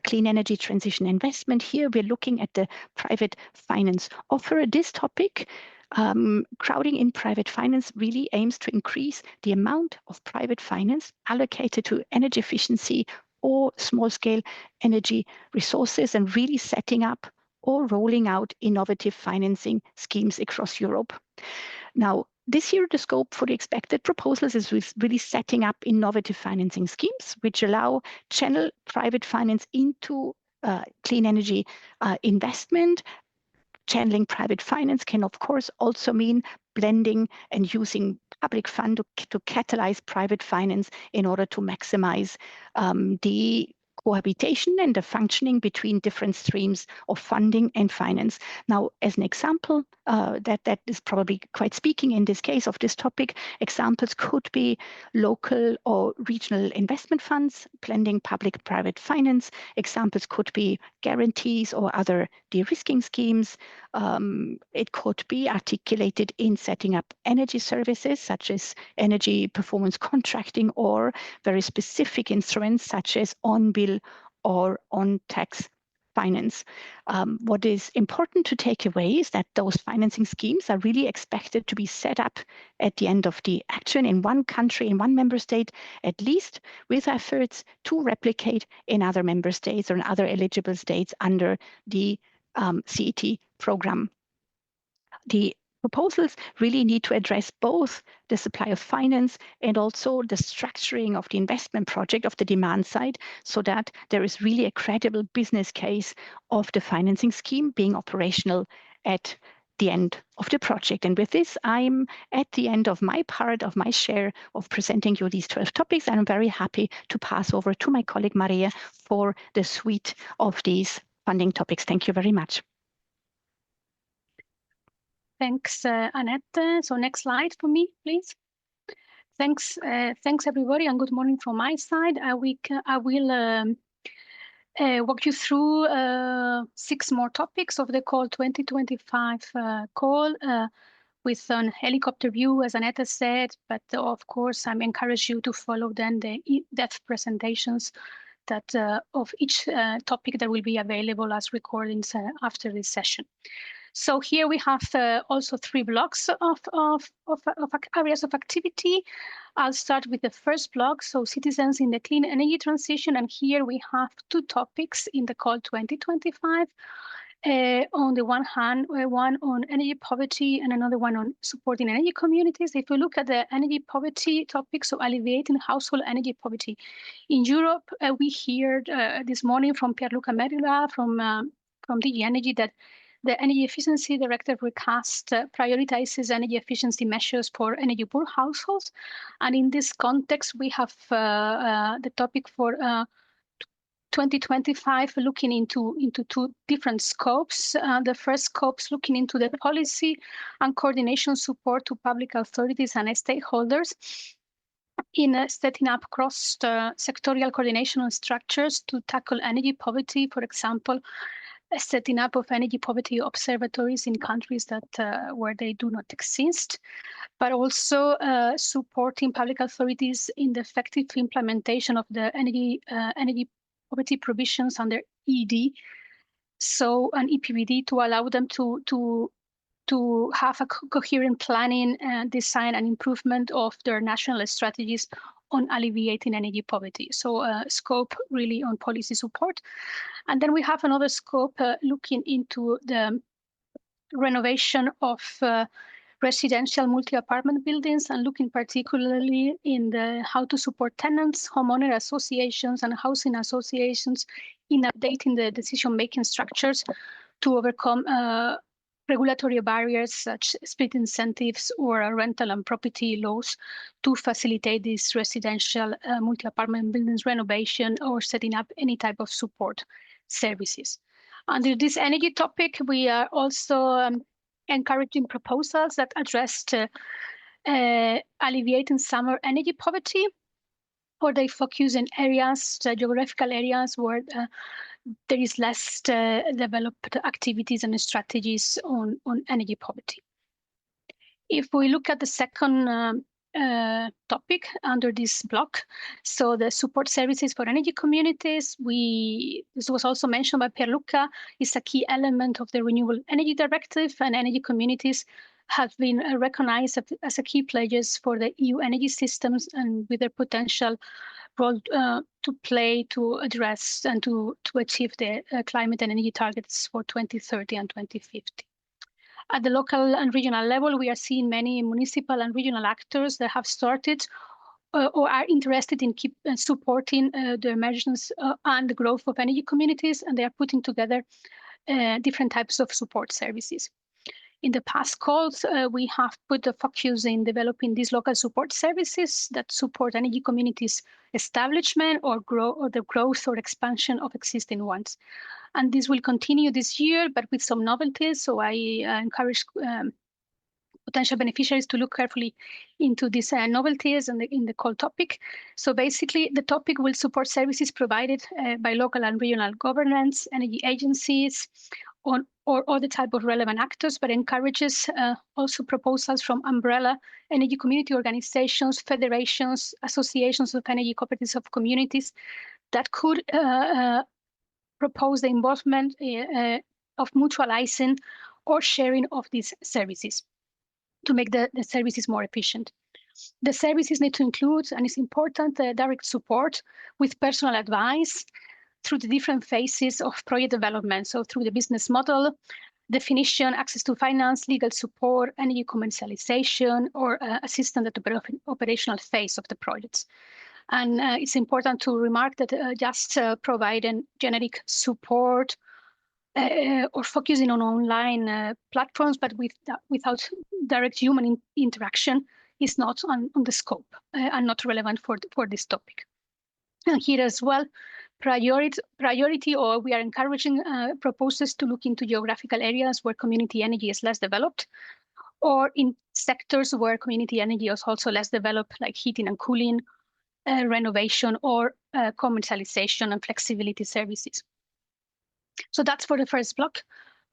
clean energy transition investment. Here we're looking at the private finance offer. This topic, crowding in private finance, really aims to increase the amount of private finance allocated to energy efficiency or small-scale energy resources, and really setting up or rolling out innovative financing schemes across Europe. Now, this year, the scope for the expected proposals is really setting up innovative financing schemes, which allow channel private finance into clean energy investment. Channeling private finance can, of course, also mean blending and using public fund to catalyze private finance in order to maximize the cohabitation and the functioning between different streams of funding and finance. Now, as an example, that is probably quite speaking in this case of this topic, examples could be local or regional investment funds, blending public-private finance. Examples could be guarantees or other de-risking schemes. It could be articulated in setting up energy services, such as energy performance contracting, or very specific instruments such as on-bill or on-tax finance. What is important to take away is that those financing schemes are really expected to be set up at the end of the action in one country, in one member state, at least, with efforts to replicate in other member states or in other eligible states under the CET program. The proposals really need to address both the supply of finance and also the structuring of the investment project of the demand side, so that there is really a credible business case of the financing scheme being operational at the end of the project. And with this, I'm at the end of my part of my share of presenting you these 12 topics, and I'm very happy to pass over to my colleague Maria for the suite of these funding topics. Thank you very much. Thanks, Annette. So next slide for me, please. Thanks everybody, and good morning from my side. I will walk you through 6 more topics of the call 2025 call with an helicopter view, as Annette said, but of course I encourage you to follow then the in-depth presentations that of each topic that will be available as recordings after this session. So here we have also 3 blocks of areas of activity. I'll start with the first block, so citizens in the clean energy transition, and here we have 2 topics in the call 2025. On the one hand, one on energy poverty and another one on supporting energy communities. If we look at the energy poverty topic, so alleviating household energy poverty in Europe, we heard this morning from Pierluca Merula from DG Energy that the Energy Efficiency Directive recast prioritizes energy efficiency measures for energy poor households. And in this context, we have the topic for 2025 looking into 2 different scopes. The first scope is looking into the policy and coordination support to public authorities and stakeholders in setting up cross-sectorial coordination structures to tackle energy poverty, for example, setting up of energy poverty observatories in countries that where they do not exist, but also supporting public authorities in the effective implementation of the energy poverty provisions under ED, so an EPBD, to allow them to have a coherent planning and design and improvement of their national strategies on alleviating energy poverty. So scope really on policy support. And then we have another scope looking into the renovation of residential multi-apartment buildings, and looking particularly in how to support tenants, homeowner associations and housing associations in updating the decision-making structures to overcome regulatory barriers such as split incentives or rental and property laws to facilitate this residential multi-apartment buildings renovation or setting up any type of support services. Under this energy topic, we are also encouraging proposals that address alleviating summer energy poverty, or they focus in areas, geographical areas where there is less developed activities and strategies on energy poverty. If we look at the second topic under this block, so the support services for energy communities, this was also mentioned by Pierluca, is a key element of the Renewable Energy Directive, and energy communities have been recognized as a key pledges for the EU energy systems and with their potential role to play to address and to achieve the climate and energy targets for 2030 and 2050. At the local and regional level, we are seeing many municipal and regional actors that have started or are interested in supporting the emergence and the growth of energy communities, and they are putting together different types of support services. In the past calls, we have put the focus in developing these local support services that support energy communities' establishment or the growth or expansion of existing ones. And this will continue this year, but with some novelties. So I encourage potential beneficiaries to look carefully into these novelties and in the call topic. So basically, the topic will support services provided by local and regional governments, energy agencies, or other type of relevant actors, but encourages also proposals from umbrella energy community organizations, federations, associations of energy cooperatives of communities that could propose the involvement of mutualizing or sharing of these services to make the services more efficient. The services need to include, and it's important, direct support with personal advice through the different phases of project development. So through the business model, definition, access to finance, legal support, energy commercialization, or assistance at the operational phase of the projects. And it's important to remark that just providing generic support or focusing on online platforms, but without direct human interaction is not on the scope and not relevant for this topic. And here as well, priority, or we are encouraging proposals to look into geographical areas where community energy is less developed, or in sectors where community energy is also less developed, like heating and cooling, renovation, or commercialization and flexibility services. So that's for the first block.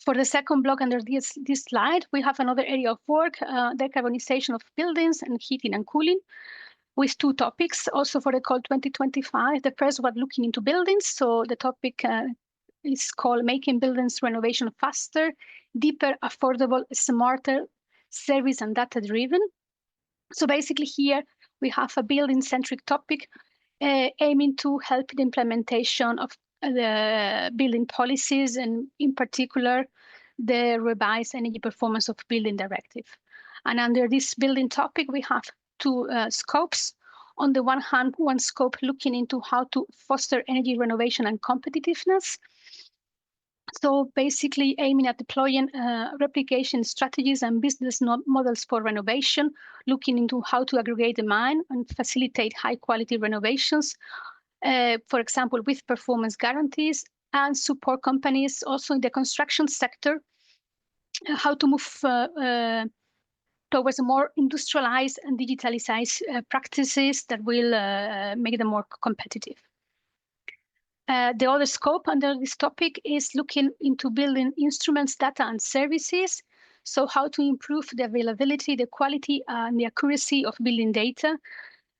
For the second block under this slide, we have another area of work, decarbonization of buildings and heating and cooling, with two topics also for the call 2025. The first one, looking into buildings. So the topic is called Making Buildings Renovation Faster, Deeper, Affordable, Smarter, Service and Data-Driven. So basically here we have a building-centric topic aiming to help the implementation of the building policies, and in particular, the revised energy performance of building directive. And under this building topic, we have two scopes. On the one hand, one scope looking into how to foster energy renovation and competitiveness. So basically aiming at deploying replication strategies and business models for renovation, looking into how to aggregate demand and facilitate high quality renovations, for example, with performance guarantees, and support companies also in the construction sector, how to move towards a more industrialized and digitalized practices that will make them more competitive. The other scope under this topic is looking into building instruments, data, and services. So how to improve the availability, the quality, and the accuracy of building data,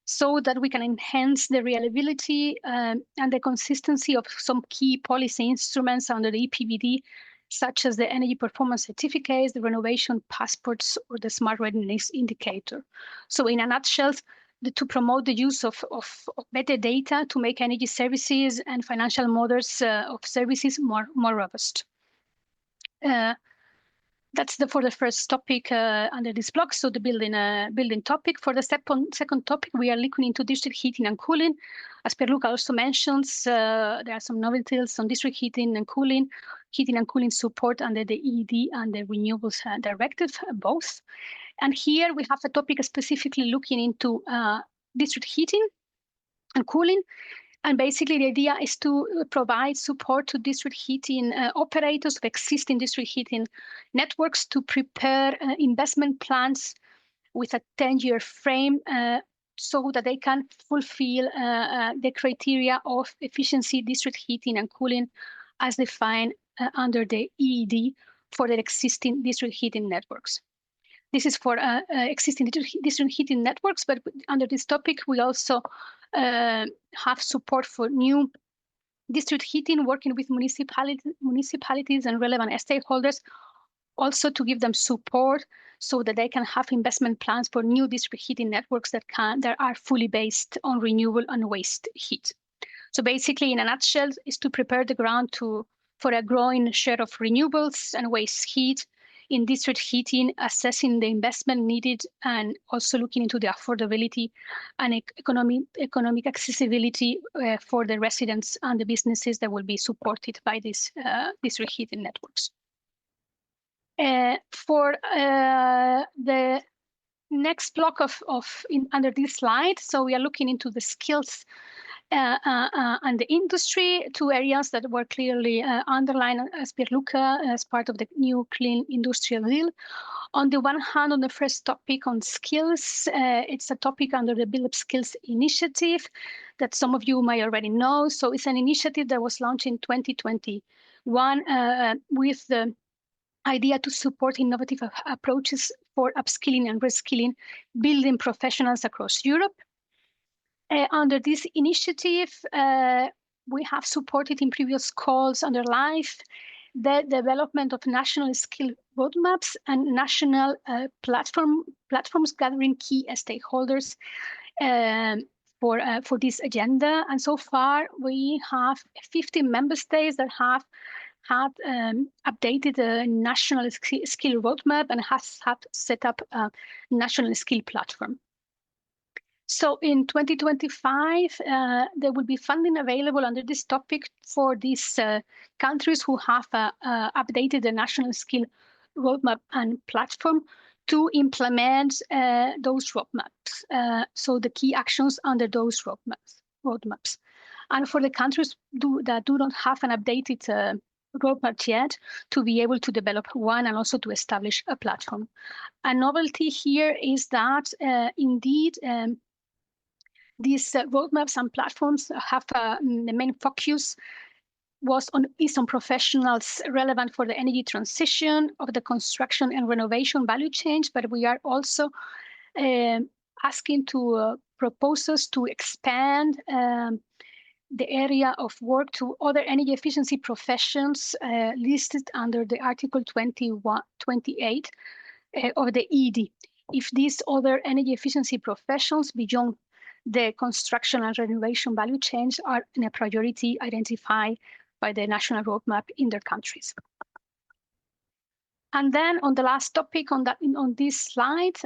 so that we can enhance the reliability and the consistency of some key policy instruments under the EPBD, such as the energy performance certificates, the renovation passports, or the smart readiness indicator. So in a nutshell, to promote the use of better data to make energy services and financial models of services more robust. That's for the first topic under this block, so the building topic. For the second topic, we are looking into district heating and cooling. As Pierluca also mentions, there are some novelties on district heating and cooling, heating and cooling support under the EED and the Renewables Directive, both. And here we have a topic specifically looking into district heating and cooling. And basically the idea is to provide support to district heating operators of existing district heating networks to prepare investment plans with a 10-year frame so that they can fulfill the criteria of efficiency district heating and cooling as defined under the EED for their existing district heating networks. This is for existing district heating networks, but under this topic, we also have support for new district heating, working with municipalities and relevant stakeholders, also to give them support so that they can have investment plans for new district heating networks that are fully based on renewable and waste heat. So basically, in a nutshell, is to prepare the ground for a growing share of renewables and waste heat in district heating, assessing the investment needed, and also looking into the affordability and economic accessibility for the residents and the businesses that will be supported by these district heating networks. For the next block under this slide, so we are looking into the skills and the industry, two areas that were clearly underlined as Pierluca as part of the new Clean Industrial Deal. On the one hand, on the first topic on skills, it's a topic under the Build Up Skills initiative that some of you might already know. So it's an initiative that was launched in 2021 with the idea to support innovative approaches for upskilling and reskilling building professionals across Europe. Under this initiative, we have supported in previous calls under LIFE the development of national skill roadmaps and national platforms gathering key stakeholders for this agenda. And so far, we have 15 member states that have updated the national skill roadmap and have set up a national skill platform. So in 2025, there will be funding available under this topic for these countries who have updated the national skill roadmap and platform to implement those roadmaps. So the key actions under those roadmaps. And for the countries that do not have an updated roadmap yet, to be able to develop one and also to establish a platform. A novelty here is that indeed, these roadmaps and platforms have the main focus is on professionals relevant for the energy transition of the construction and renovation value chain, but we are also asking to proposals to expand the area of work to other energy efficiency professions listed under the Article 28 of the EED. If these other energy efficiency professions beyond the construction and renovation value chains are in a priority identified by the national roadmap in their countries. And then on the last topic on this slide,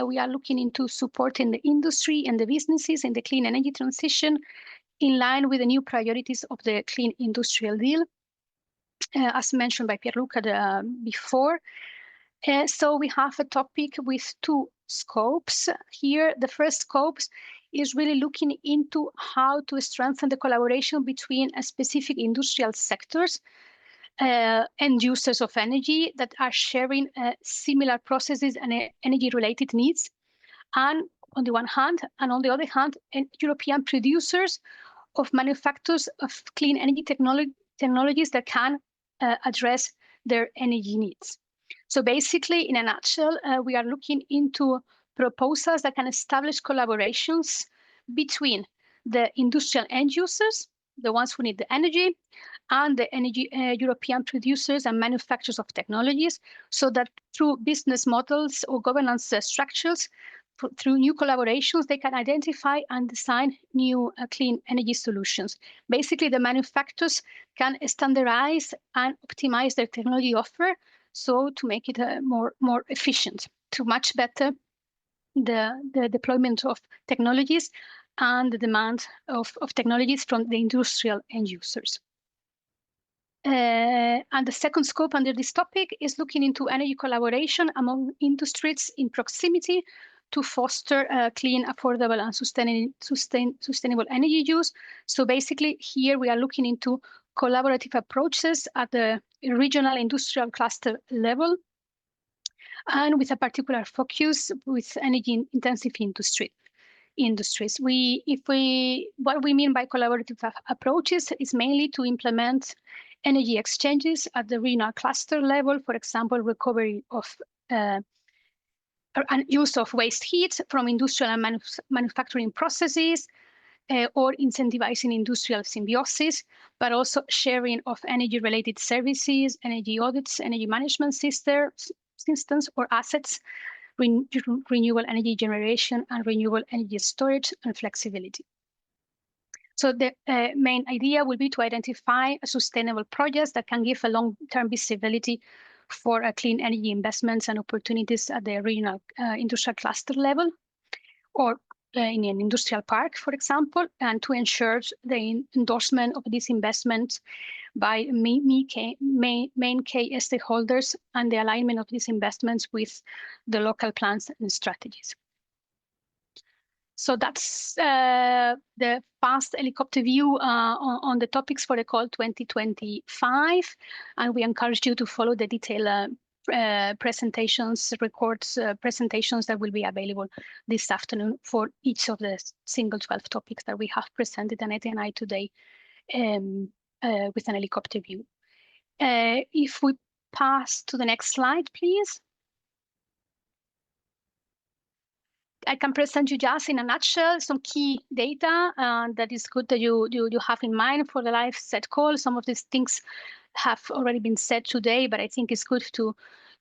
we are looking into supporting the industry and the businesses in the clean energy transition in line with the new priorities of the Clean Industrial Deal, as mentioned by Pierluca before. So we have a topic with two scopes here. The first scope is really looking into how to strengthen the collaboration between specific industrial sectors and users of energy that are sharing similar processes and energy-related needs. And on the one hand, and on the other hand, European producers of manufacturers of clean energy technologies that can address their energy needs. So basically, in a nutshell, we are looking into proposals that can establish collaborations between the industrial end users, the ones who need the energy, and the energy European producers and manufacturers of technologies, so that through business models or governance structures, through new collaborations, they can identify and design new clean energy solutions. Basically, the manufacturers can standardize and optimize their technology offer, so to make it more efficient, to match better the deployment of technologies and the demand of technologies from the industrial end users. And the second scope under this topic is looking into energy collaboration among industries in proximity to foster clean, affordable, and sustainable energy use. So basically, here we are looking into collaborative approaches at the regional industrial cluster level, and with a particular focus with energy-intensive industries. What we mean by collaborative approaches is mainly to implement energy exchanges at the regional cluster level, for example, recovery of and use of waste heat from industrial and manufacturing processes, or incentivizing industrial symbiosis, but also sharing of energy-related services, energy audits, energy management systems or assets, renewable energy generation, and renewable energy storage and flexibility. So the main idea will be to identify sustainable projects that can give a long-term visibility for clean energy investments and opportunities at the regional industrial cluster level, or in an industrial park, for example, and to ensure the endorsement of these investments by main key stakeholders and the alignment of these investments with the local plans and strategies. So that's the fast helicopter view on the topics for the call 2025. And we encourage you to follow the detailed presentations, presentations that will be available this afternoon for each of the single 12 topics that we have presented, Annette and I, today with an helicopter view. If we pass to the next slide, please. I can present you just in a nutshell some key data that is good that you have in mind for the live set call. Some of these things have already been said today, but I think it's good to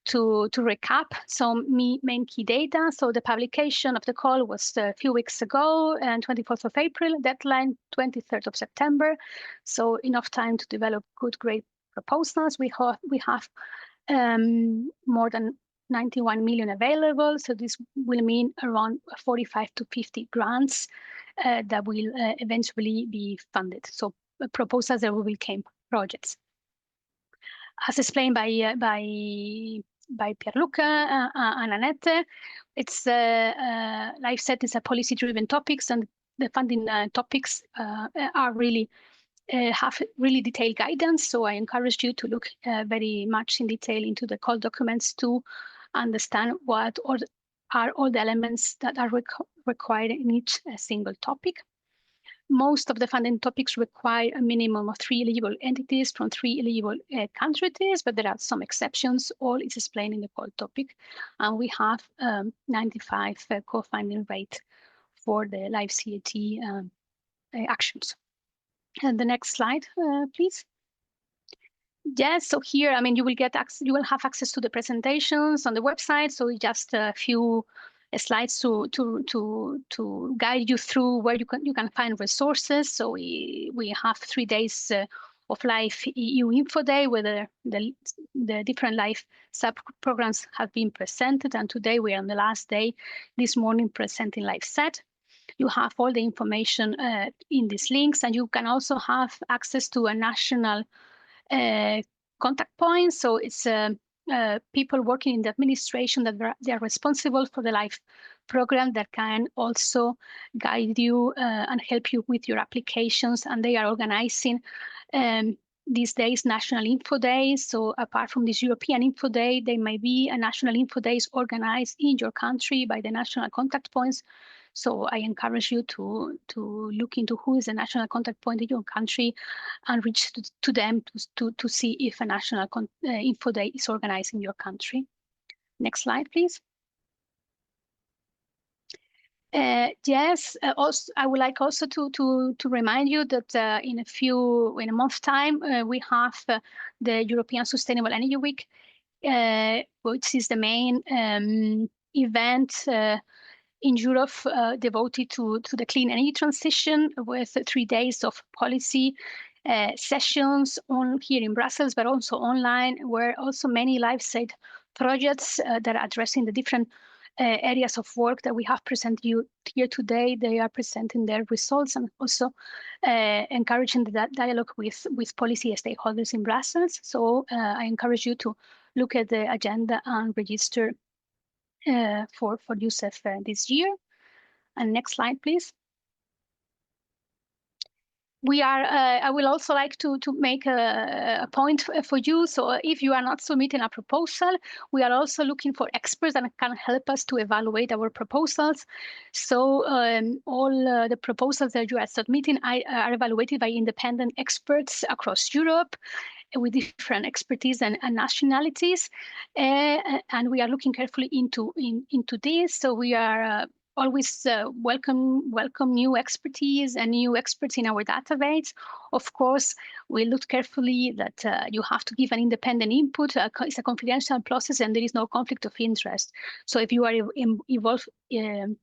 recap some main key data. So the publication of the call was a few weeks ago, and 24th of April, deadline 23rd of September. So enough time to develop good, great proposals. We have more than 91 million available. So this will mean around 45 to 50 grants that will eventually be funded. So proposals that will become projects. As explained by Pierluca and Annette, it's LifeSet is a policy-driven topics, and the funding topics are really have really detailed guidance. So I encourage you to look very much in detail into the call documents to understand what are all the elements that are required in each single topic. Most of the funding topics require a minimum of 3 eligible entities from 3 eligible countries, but there are some exceptions. All is explained in the call topic. And we have 95 co-funding rate for the live CAT actions. And the next slide, please. Yes, so here, I mean, you will have access to the presentations on the website. So just a few slides to guide you through where you can find resources. So we have 3 days of live EU Info Day, where the different live sub-programs have been presented. And today we are on the last day, this morning, presenting LifeSet. You have all the information in these links, and you can also have access to a national contact point. So it's people working in the administration that they are responsible for the LIFE program that can also guide you and help you with your applications. And they are organizing these days National Info Days. So apart from this European Info Day, there may be a National Info Days organized in your country by the national contact points. So I encourage you to look into who is a national contact point in your country and reach to them to see if a national info day is organized in your country. Next slide, please. Yes, also, I would like also to remind you that in a month's time, we have the European Sustainable Energy Week, which is the main event in Europe devoted to the clean energy transition, with 3 days of policy sessions here in Brussels, but also online, where also many LifeSet projects that are addressing the different areas of work that we have presented you here today. They are presenting their results and also encouraging the dialogue with policy stakeholders in Brussels. So I encourage you to look at the agenda and register for USEF this year. And next slide, please. We are. I will also like to make a point for you. So if you are not submitting a proposal, we are also looking for experts that can help us to evaluate our proposals. So all the proposals that you are submitting are evaluated by independent experts across Europe, with different expertise and nationalities, and we are looking carefully into this. So we are always welcome new expertise and new experts in our database. Of course, we look carefully that you have to give an independent input. It's a confidential process, and there is no conflict of interest. So if you are involved in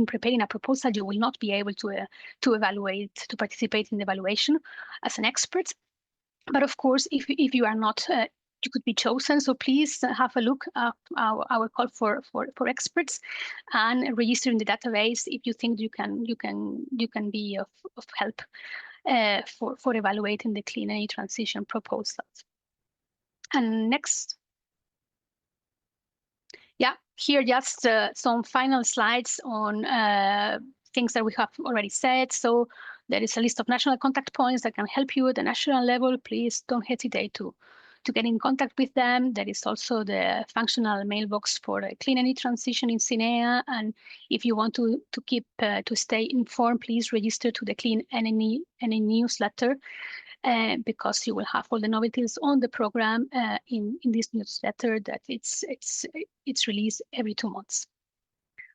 preparing a proposal, you will not be able to participate in the evaluation as an expert. But of course, if you are not, you could be chosen. So please have a look at our call for experts and register in the database if you think you can be of help for evaluating the clean energy transition proposals. And next. Yeah, here just some final slides on things that we have already said. So there is a list of national contact points that can help you at the national level. Please don't hesitate to get in contact with them. There is also the functional mailbox for the clean energy transition in CINEA. And if you want to stay informed, please register to the Clean Energy newsletter, because you will have all the novelties on the program in this newsletter that it's released every 2 months.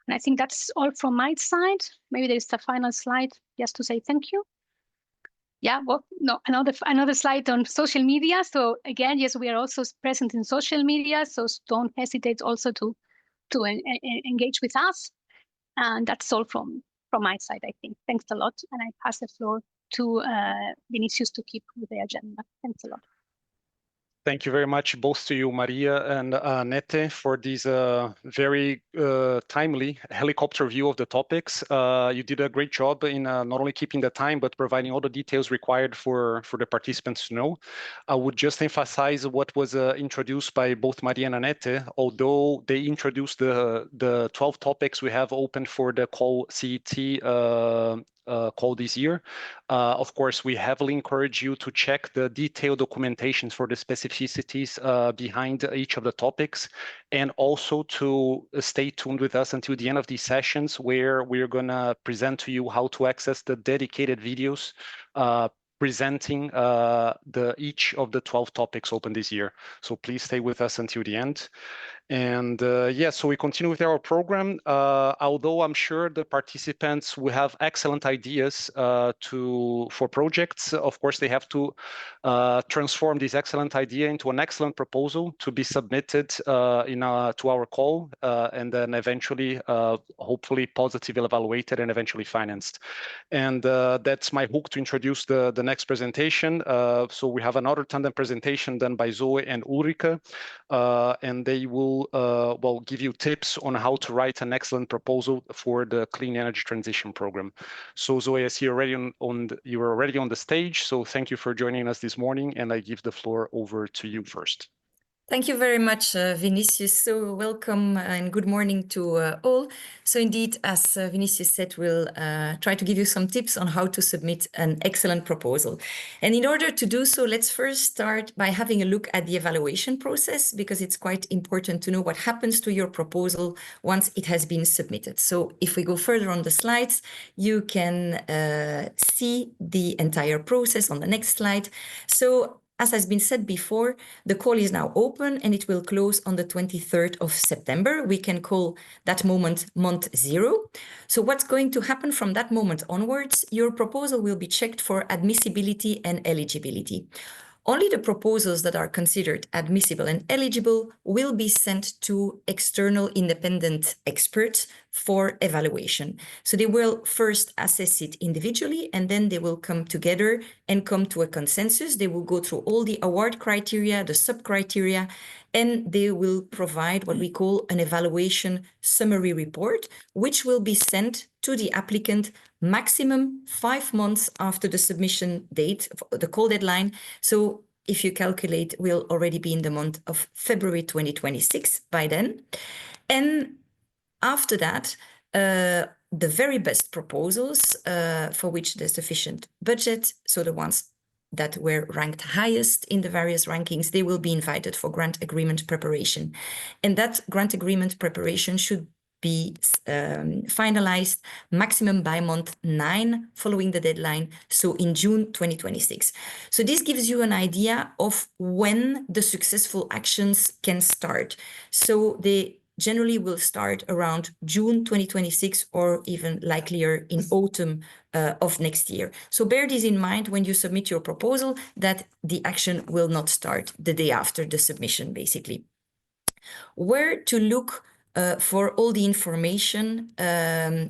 And I think that's all from my side. Maybe there is a final slide just to say thank you. Yeah, well, no, another slide on social media. So again, yes, we are also present in social media. So don't hesitate also to engage with us. And that's all from my side, I think. Thanks a lot. And I pass the floor to Vinicius to keep with the agenda. Thanks a lot. Thank you very much, both to you, Maria and Annette, for this very timely helicopter view of the topics. You did a great job in not only keeping the time, but providing all the details required for the participants to know. I would just emphasize what was introduced by both Maria and Annette. Although they introduced the 12 topics we have open for the call CET call this year. Of course, we heavily encourage you to check the detailed documentations for the specificities behind each of the topics, and also to stay tuned with us until the end of these sessions, where we're going to present to you how to access the dedicated videos presenting each of the 12 topics open this year. So please stay with us until the end. And yeah, so we continue with our program. Although I'm sure the participants will have excellent ideas for projects, of course, they have to transform this excellent idea into an excellent proposal to be submitted to our call, and then eventually, hopefully, positively evaluated and eventually financed. And that's my hook to introduce the next presentation. So we have another tandem presentation done by Zoe and Ulrike, and they will give you tips on how to write an excellent proposal for the clean energy transition program. So Zoe, I see you're already on the stage. So thank you for joining us this morning, and I give the floor over to you first. Thank you very much, Vinicius. So welcome and good morning to all. So indeed, as Vinicius said, we'll try to give you some tips on how to submit an excellent proposal. And in order to do so, let's first start by having a look at the evaluation process, because it's quite important to know what happens to your proposal once it has been submitted. So if we go further on the slides, you can see the entire process on the next slide. So as has been said before, the call is now open and it will close on the 23rd of September. We can call that moment month 0. So what's going to happen from that moment onwards? Your proposal will be checked for admissibility and eligibility. Only the proposals that are considered admissible and eligible will be sent to external independent experts for evaluation. So they will first assess it individually, and then they will come together and come to a consensus. They will go through all the award criteria, the sub-criteria, and they will provide what we call an evaluation summary report, which will be sent to the applicant maximum 5 months after the submission date, the call deadline. So if you calculate, we'll already be in the month of February 2026 by then. And after that, the very best proposals for which there's sufficient budget, so the ones that were ranked highest in the various rankings, they will be invited for grant agreement preparation. And that grant agreement preparation should be finalized maximum by month 9 following the deadline, so in June 2026. So this gives you an idea of when the successful actions can start. So they generally will start around June 2026 or even likelier in autumn of next year. So bear this in mind when you submit your proposal, that the action will not start the day after the submission, basically. Where to look for all the information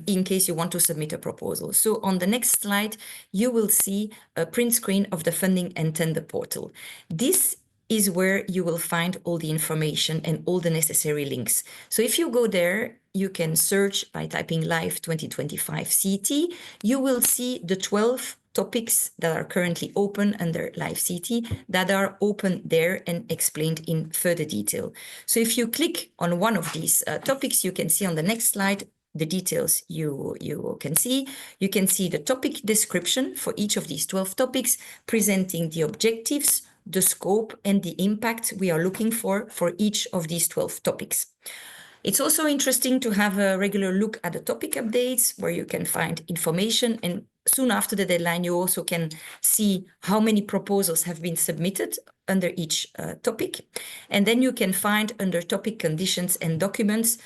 in case you want to submit a proposal. So on the next slide, you will see a print screen of the funding and tender portal. This is where you will find all the information and all the necessary links. So if you go there, you can search by typing live 2025 CET. You will see the 12 topics that are currently open under live CET that are open there and explained in further detail. So if you click on one of these topics, you can see on the next slide the details you can see. You can see the topic description for each of these 12 topics, presenting the objectives, the scope, and the impact we are looking for each of these 12 topics. It's also interesting to have a regular look at the topic updates where you can find information, and soon after the deadline, you also can see how many proposals have been submitted under each topic. And then you can find under topic conditions and documents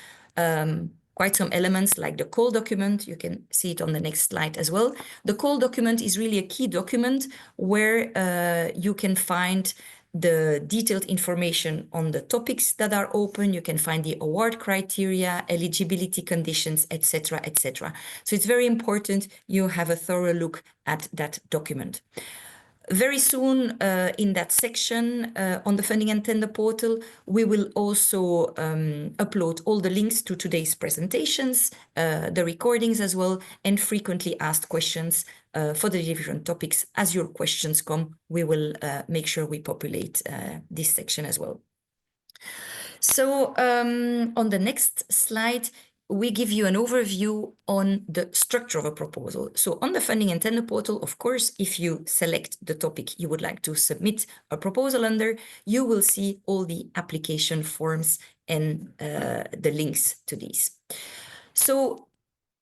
quite some elements like the call document. You can see it on the next slide as well. The call document is really a key document where you can find the detailed information on the topics that are open. You can find the award criteria, eligibility conditions, etc., etc. So it's very important you have a thorough look at that document. Very soon in that section on the funding and tender portal, we will also upload all the links to today's presentations, the recordings as well, and frequently asked questions for the different topics. As your questions come, we will make sure we populate this section as well. So on the next slide, we give you an overview on the structure of a proposal. So on the funding and tender portal, of course, if you select the topic you would like to submit a proposal under, you will see all the application forms and the links to these. So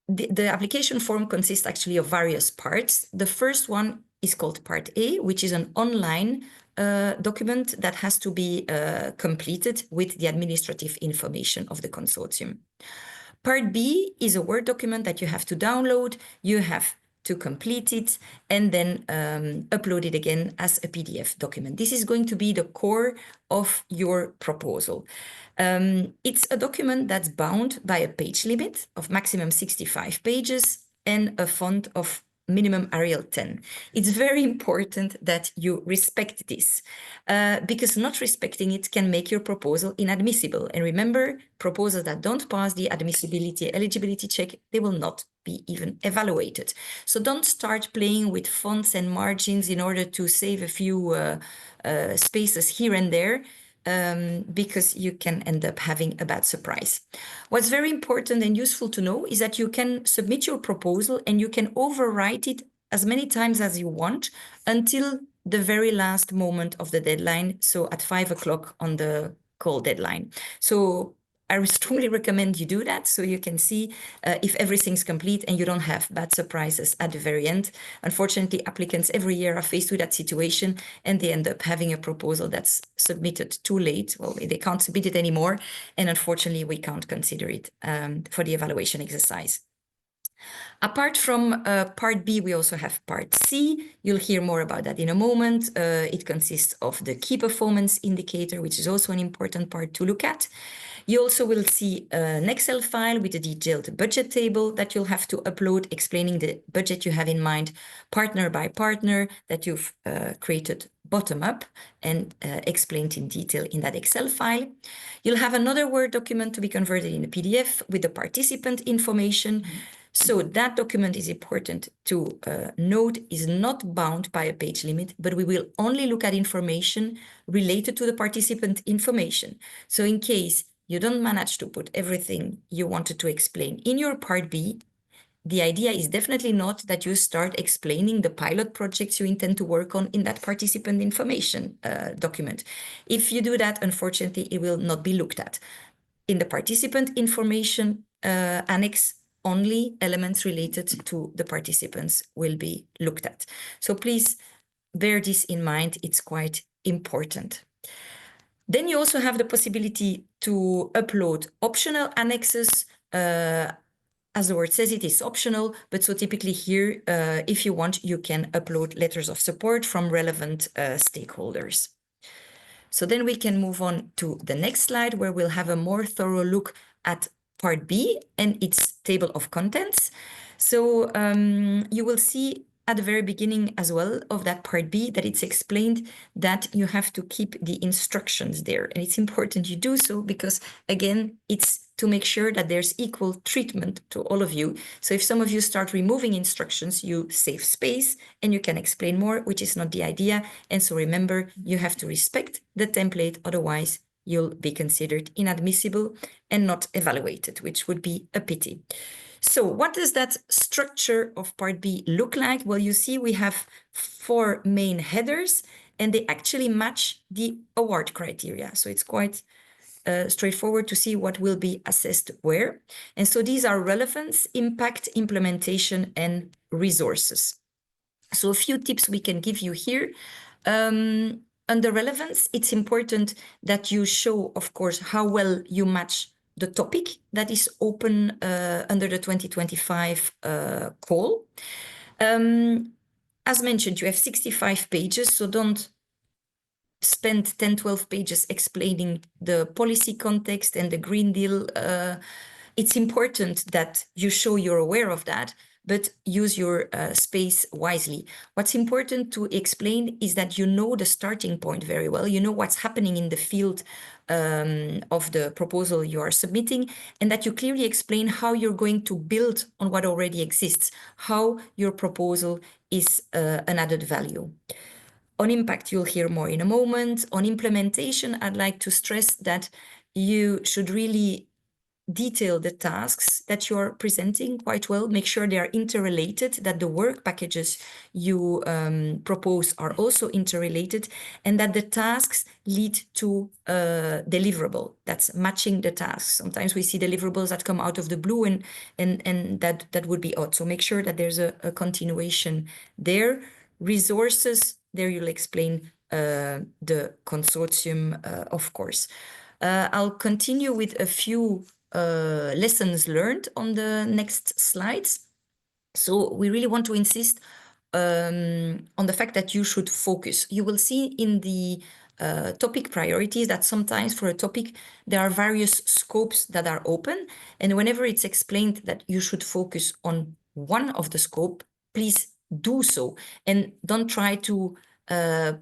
the application form consists actually of various parts. The first one is called Part A, which is an online document that has to be completed with the administrative information of the consortium. Part B is a Word document that you have to download, you have to complete it, and then upload it again as a PDF document. This is going to be the core of your proposal. It's a document that's bound by a page limit of maximum 65 pages and a font of minimum Arial 10. It's very important that you respect this because not respecting it can make your proposal inadmissible. And remember, proposals that don't pass the admissibility eligibility check, they will not be even evaluated. So don't start playing with fonts and margins in order to save a few spaces here and there. Because you can end up having a bad surprise. What's very important and useful to know is that you can submit your proposal and you can overwrite it as many times as you want until the very last moment of the deadline, so at 5 o'clock on the call deadline. So I strongly recommend you do that so you can see if everything's complete and you don't have bad surprises at the very end. Unfortunately, applicants every year are faced with that situation and they end up having a proposal that's submitted too late. Well, they can't submit it anymore. And unfortunately, we can't consider it for the evaluation exercise. Apart from Part B, we also have Part C. You'll hear more about that in a moment. It consists of the key performance indicator, which is also an important part to look at. You also will see an Excel file with a detailed budget table that you'll have to upload, explaining the budget you have in mind, partner by partner, that you've created bottom up and explained in detail in that Excel file. You'll have another Word document to be converted in a PDF with the participant information. So that document is important to note, is not bound by a page limit, but we will only look at information related to the participant information. So in case you don't manage to put everything you wanted to explain in your part B, the idea is definitely not that you start explaining the pilot projects you intend to work on in that participant information document. If you do that, unfortunately, it will not be looked at. In the participant information annex, only elements related to the participants will be looked at. So please bear this in mind, it's quite important. Then you also have the possibility to upload optional annexes. As the word says, it is optional, but so typically here, if you want, you can upload letters of support from relevant stakeholders. So then we can move on to the next slide, where we'll have a more thorough look at part B and its table of contents. So you will see at the very beginning as well of that part B that it's explained that you have to keep the instructions there. And it's important you do so because, again, it's to make sure that there's equal treatment to all of you. So if some of you start removing instructions, you save space and you can explain more, which is not the idea. And so remember, you have to respect the template, otherwise you'll be considered inadmissible and not evaluated, which would be a pity. So what does that structure of part B look like? Well, you see we have 4 main headers and they actually match the award criteria. So it's quite straightforward to see what will be assessed where. And so these are relevance, impact, implementation, and resources. So a few tips we can give you here. Under relevance, it's important that you show, of course, how well you match the topic that is open under the 2025 call. As mentioned, you have 65 pages, so don't spend 10, 12 pages explaining the policy context and the Green Deal. It's important that you show you're aware of that, but use your space wisely. What's important to explain is that you know the starting point very well. You know what's happening in the field of the proposal you are submitting, and that you clearly explain how you're going to build on what already exists, how your proposal is an added value. On impact, you'll hear more in a moment. On implementation, I'd like to stress that you should really detail the tasks that you're presenting quite well. Make sure they are interrelated, that the work packages you propose are also interrelated, and that the tasks lead to a deliverable. That's matching the tasks. Sometimes we see deliverables that come out of the blue and that would be odd. So make sure that there's a continuation there. Resources, there you'll explain the consortium, of course. I'll continue with a few lessons learned on the next slides. So we really want to insist on the fact that you should focus. You will see in the topic priorities that sometimes for a topic there are various scopes that are open, and whenever it's explained that you should focus on one of the scope, please do so, and don't try to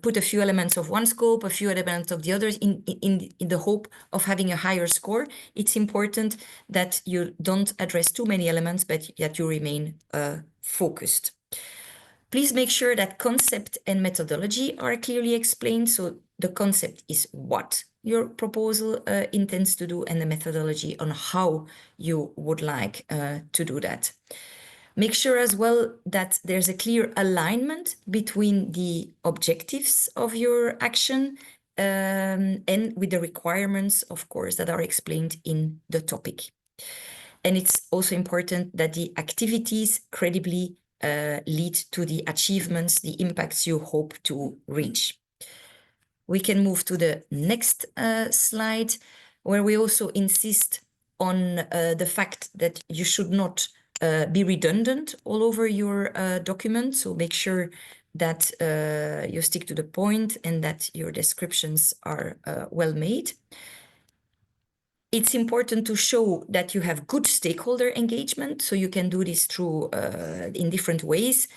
put a few elements of one scope, a few elements of the others in the hope of having a higher score. It's important that you don't address too many elements, but that you remain focused. Please make sure that concept and methodology are clearly explained. So the concept is what your proposal intends to do, and the methodology on how you would like to do that. Make sure as well that there's a clear alignment between the objectives of your action and with the requirements, of course, that are explained in the topic. And it's also important that the activities credibly lead to the achievements, the impacts you hope to reach. We can move to the next slide, where we also insist on the fact that you should not be redundant all over your document. So make sure that you stick to the point and that your descriptions are well made. It's important to show that you have good stakeholder engagement. So you can do this through in different ways.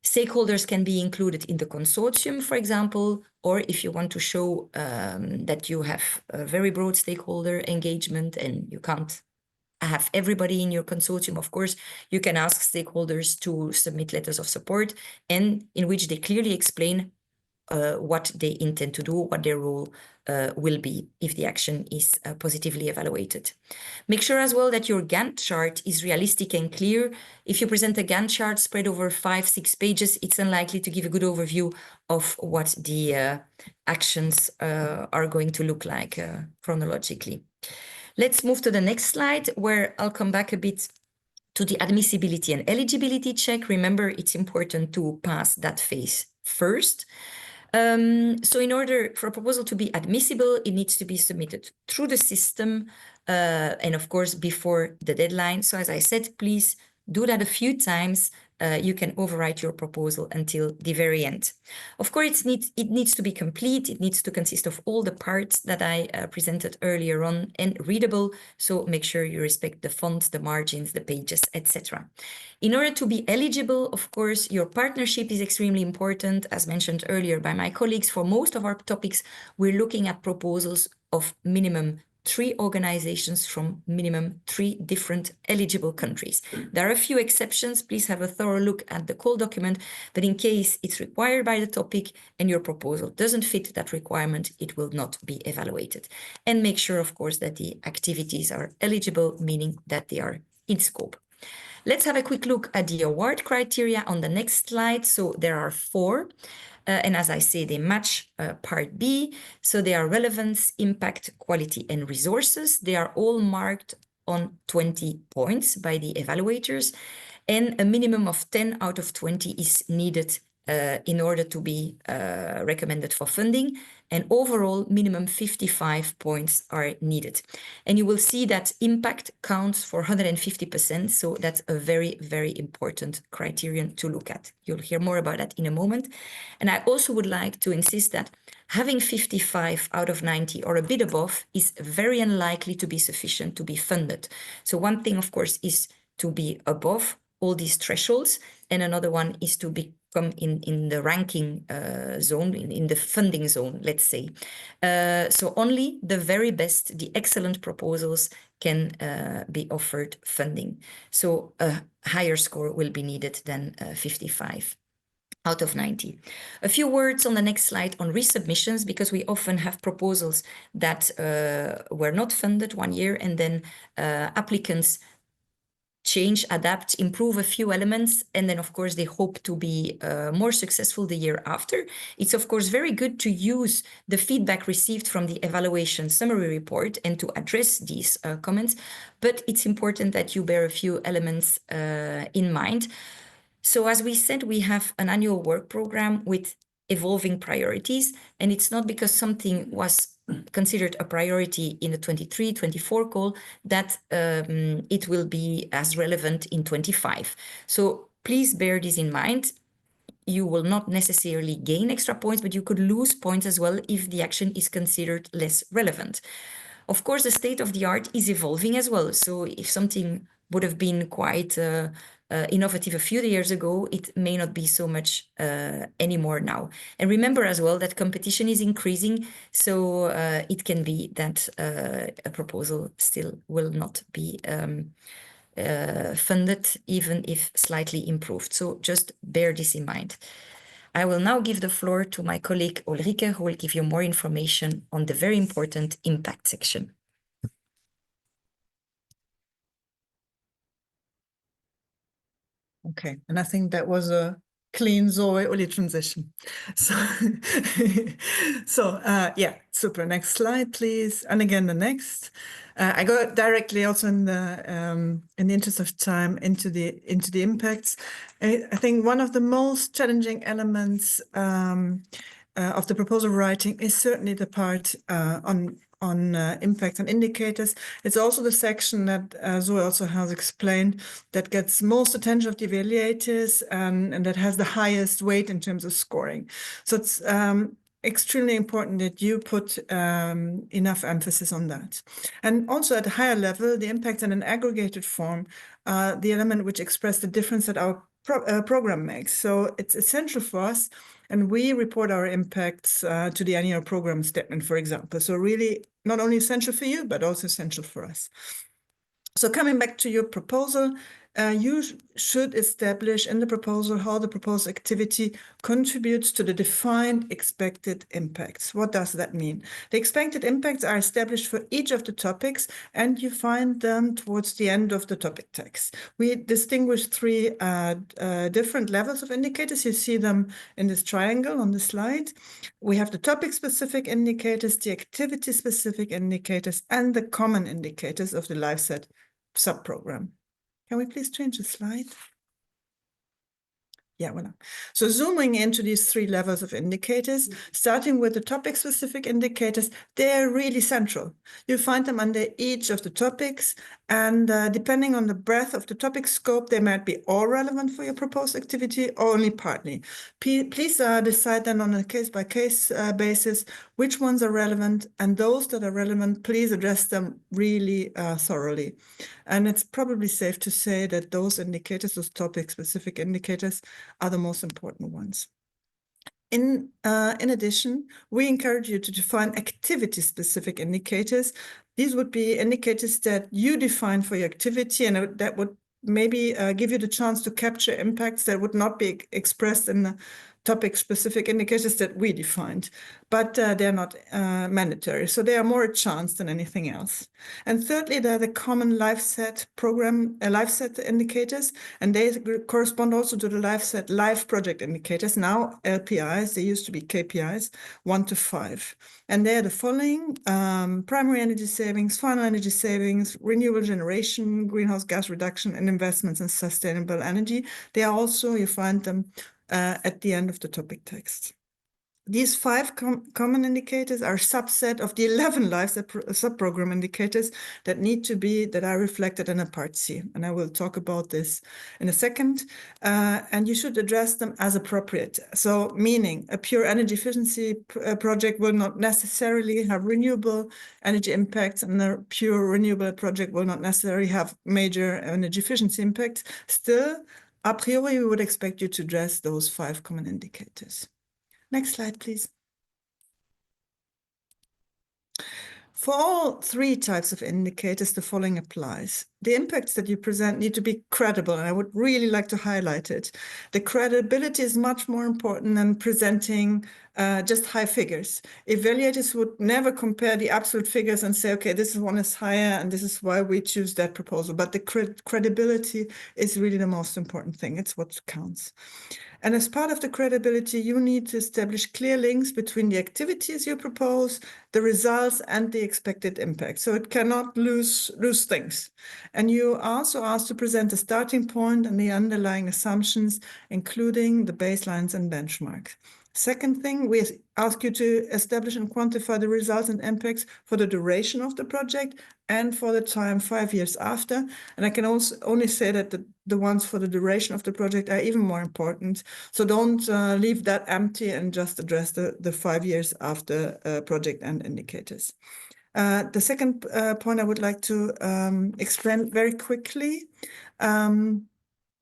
Stakeholders can be included in the consortium, for example, or if you want to show that you have a very broad stakeholder engagement and you can't have everybody in your consortium, of course, you can ask stakeholders to submit letters of support and in which they clearly explain what they intend to do, what their role will be if the action is positively evaluated. Make sure as well that your Gantt chart is realistic and clear. If you present a Gantt chart spread over 5-6 pages, it's unlikely to give a good overview of what the actions are going to look like chronologically. Let's move to the next slide, where I'll come back a bit to the admissibility and eligibility check. Remember, it's important to pass that phase first. So in order for a proposal to be admissible, it needs to be submitted through the system and of course before the deadline. So as I said, please do that a few times. You can overwrite your proposal until the very end. Of course, it needs to be complete. It needs to consist of all the parts that I presented earlier on and readable. So make sure you respect the fonts, the margins, the pages, etc. In order to be eligible, of course, your partnership is extremely important. As mentioned earlier by my colleagues, for most of our topics, we're looking at proposals of minimum 3 organizations from minimum 3 different eligible countries. There are a few exceptions. Please have a thorough look at the call document, but in case it's required by the topic and your proposal doesn't fit that requirement, it will not be evaluated. And make sure, of course, that the activities are eligible, meaning that they are in scope. Let's have a quick look at the award criteria on the next slide. So there are 4. And as I say, they match part B. So they are relevance, impact, quality, and resources. They are all marked on 20 points by the evaluators. And a minimum of 10 out of 20 is needed in order to be recommended for funding. And overall, minimum 55 points are needed. And you will see that impact counts for 150%. So that's a very, very important criterion to look at. You'll hear more about that in a moment. And I also would like to insist that having 55 out of 90 or a bit above is very unlikely to be sufficient to be funded. So one thing, of course, is to be above all these thresholds. And another one is to become in the ranking zone, in the funding zone, let's say. So only the very best, the excellent proposals can be offered funding. So a higher score will be needed than 55 out of 90. A few words on the next slide on resubmissions, because we often have proposals that were not funded 1 year and then applicants change, adapt, improve a few elements, and then of course they hope to be more successful the year after. It's of course very good to use the feedback received from the evaluation summary report and to address these comments, but it's important that you bear a few elements in mind. So as we said, we have an annual work program with evolving priorities, and it's not because something was considered a priority in the 23-24 call that it will be as relevant in 25. So please bear this in mind. You will not necessarily gain extra points, but you could lose points as well if the action is considered less relevant. Of course, the state of the art is evolving as well. So if something would have been quite innovative a few years ago, it may not be so much anymore now. And remember as well that competition is increasing, so it can be that a proposal still will not be funded, even if slightly improved. So just bear this in mind. I will now give the floor to my colleague Ulrike, who will give you more information on the very important impact section. Okay, and I think that was a clean Zoe Uli transition. So, yeah, super. Next slide, please. And again, the next. I go directly also in the interest of time into the impacts. I think one of the most challenging elements of the proposal writing is certainly the part on impact and indicators. It's also the section that Zoe also has explained that gets most attention of the evaluators and that has the highest weight in terms of scoring. So it's extremely important that you put enough emphasis on that. And also at a higher level, the impacts in an aggregated form are the element which express the difference that our program makes. So it's essential for us, and we report our impacts to the annual program statement, for example. So really not only essential for you, but also essential for us. So coming back to your proposal, you should establish in the proposal how the proposed activity contributes to the defined expected impacts. What does that mean? The expected impacts are established for each of the topics, and you find them towards the end of the topic text. We distinguish three different levels of indicators. You see them in this triangle on the slide. We have the topic-specific indicators, the activity-specific indicators, and the common indicators of the LiveSet subprogram. Can we please change the slide? Yeah, voilà. So zooming into these three levels of indicators, starting with the topic-specific indicators, they're really central. You find them under each of the topics, and depending on the breadth of the topic scope, they might be all relevant for your proposed activity or only partly. Please decide then on a case-by-case basis which ones are relevant, and those that are relevant, please address them really thoroughly. And it's probably safe to say that those indicators, those topic-specific indicators, are the most important ones. In addition, we encourage you to define activity-specific indicators. These would be indicators that you define for your activity, and that would maybe give you the chance to capture impacts that would not be expressed in the topic-specific indicators that we defined, but they're not mandatory. So they are more a chance than anything else. And thirdly, they're the common LiveSet program, LiveSet indicators, and they correspond also to the LiveSet live project indicators, now LPIs, they used to be KPIs, 1 to 5. And they are the following: primary energy savings, final energy savings, renewable generation, greenhouse gas reduction, and investments in sustainable energy. They are also, you find them at the end of the topic text. These 5 common indicators are a subset of the 11 LiveSet subprogram indicators that are reflected in a Part C. And I will talk about this in a second. And you should address them as appropriate. So meaning a pure energy efficiency project will not necessarily have renewable energy impacts, and a pure renewable project will not necessarily have major energy efficiency impacts. Still, a priori, we would expect you to address those 5 common indicators. Next slide, please. For all 3 types of indicators, the following applies. The impacts that you present need to be credible, and I would really like to highlight it. The credibility is much more important than presenting just high figures. Evaluators would never compare the absolute figures and say, okay, this one is higher and this is why we choose that proposal. But the credibility is really the most important thing. It's what counts. And as part of the credibility, you need to establish clear links between the activities you propose, the results, and the expected impact. So it cannot lose things. And you are also asked to present the starting point and the underlying assumptions, including the baselines and benchmarks. Second thing, we ask you to establish and quantify the results and impacts for the duration of the project and for the time 5 years after. And I can also only say that the ones for the duration of the project are even more important. So don't leave that empty and just address the 5 years after project end indicators. The second point I would like to explain very quickly.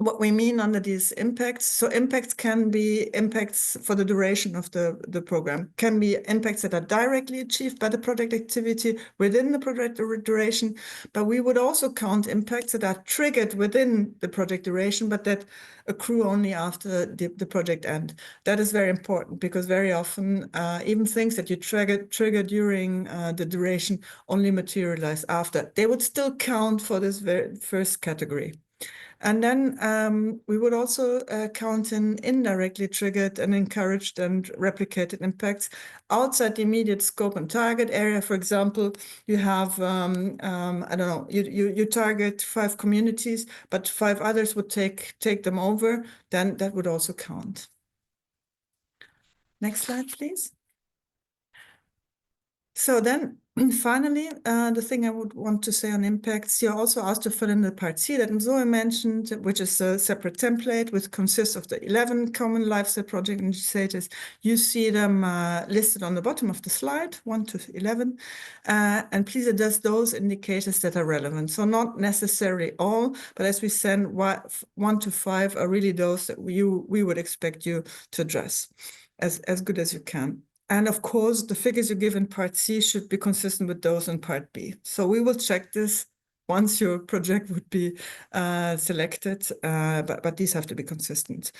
What we mean under these impacts. So impacts can be impacts for the duration of the program, can be impacts that are directly achieved by the project activity within the project duration, but we would also count impacts that are triggered within the project duration, but that accrue only after the project end. That is very important because very often even things that you trigger during the duration only materialize after. They would still count for this very first category. And then we would also count in indirectly triggered and encouraged and replicated impacts outside the immediate scope and target area. For example, you have, I don't know, you target 5 communities, but 5 others would take them over, then that would also count. Next slide, please. So then finally, the thing I would want to say on impacts, you're also asked to fill in the part C that Zoe mentioned, which is a separate template which consists of the 11 common lifestyle project indicators. You see them listed on the bottom of the slide, 1 to 11, and please adjust those indicators that are relevant. So not necessarily all, but as we said, 1 to 5 are really those that we would expect you to address as good as you can. And of course, the figures you give in part C should be consistent with those in part B. So we will check this once your project would be selected, but these have to be consistent.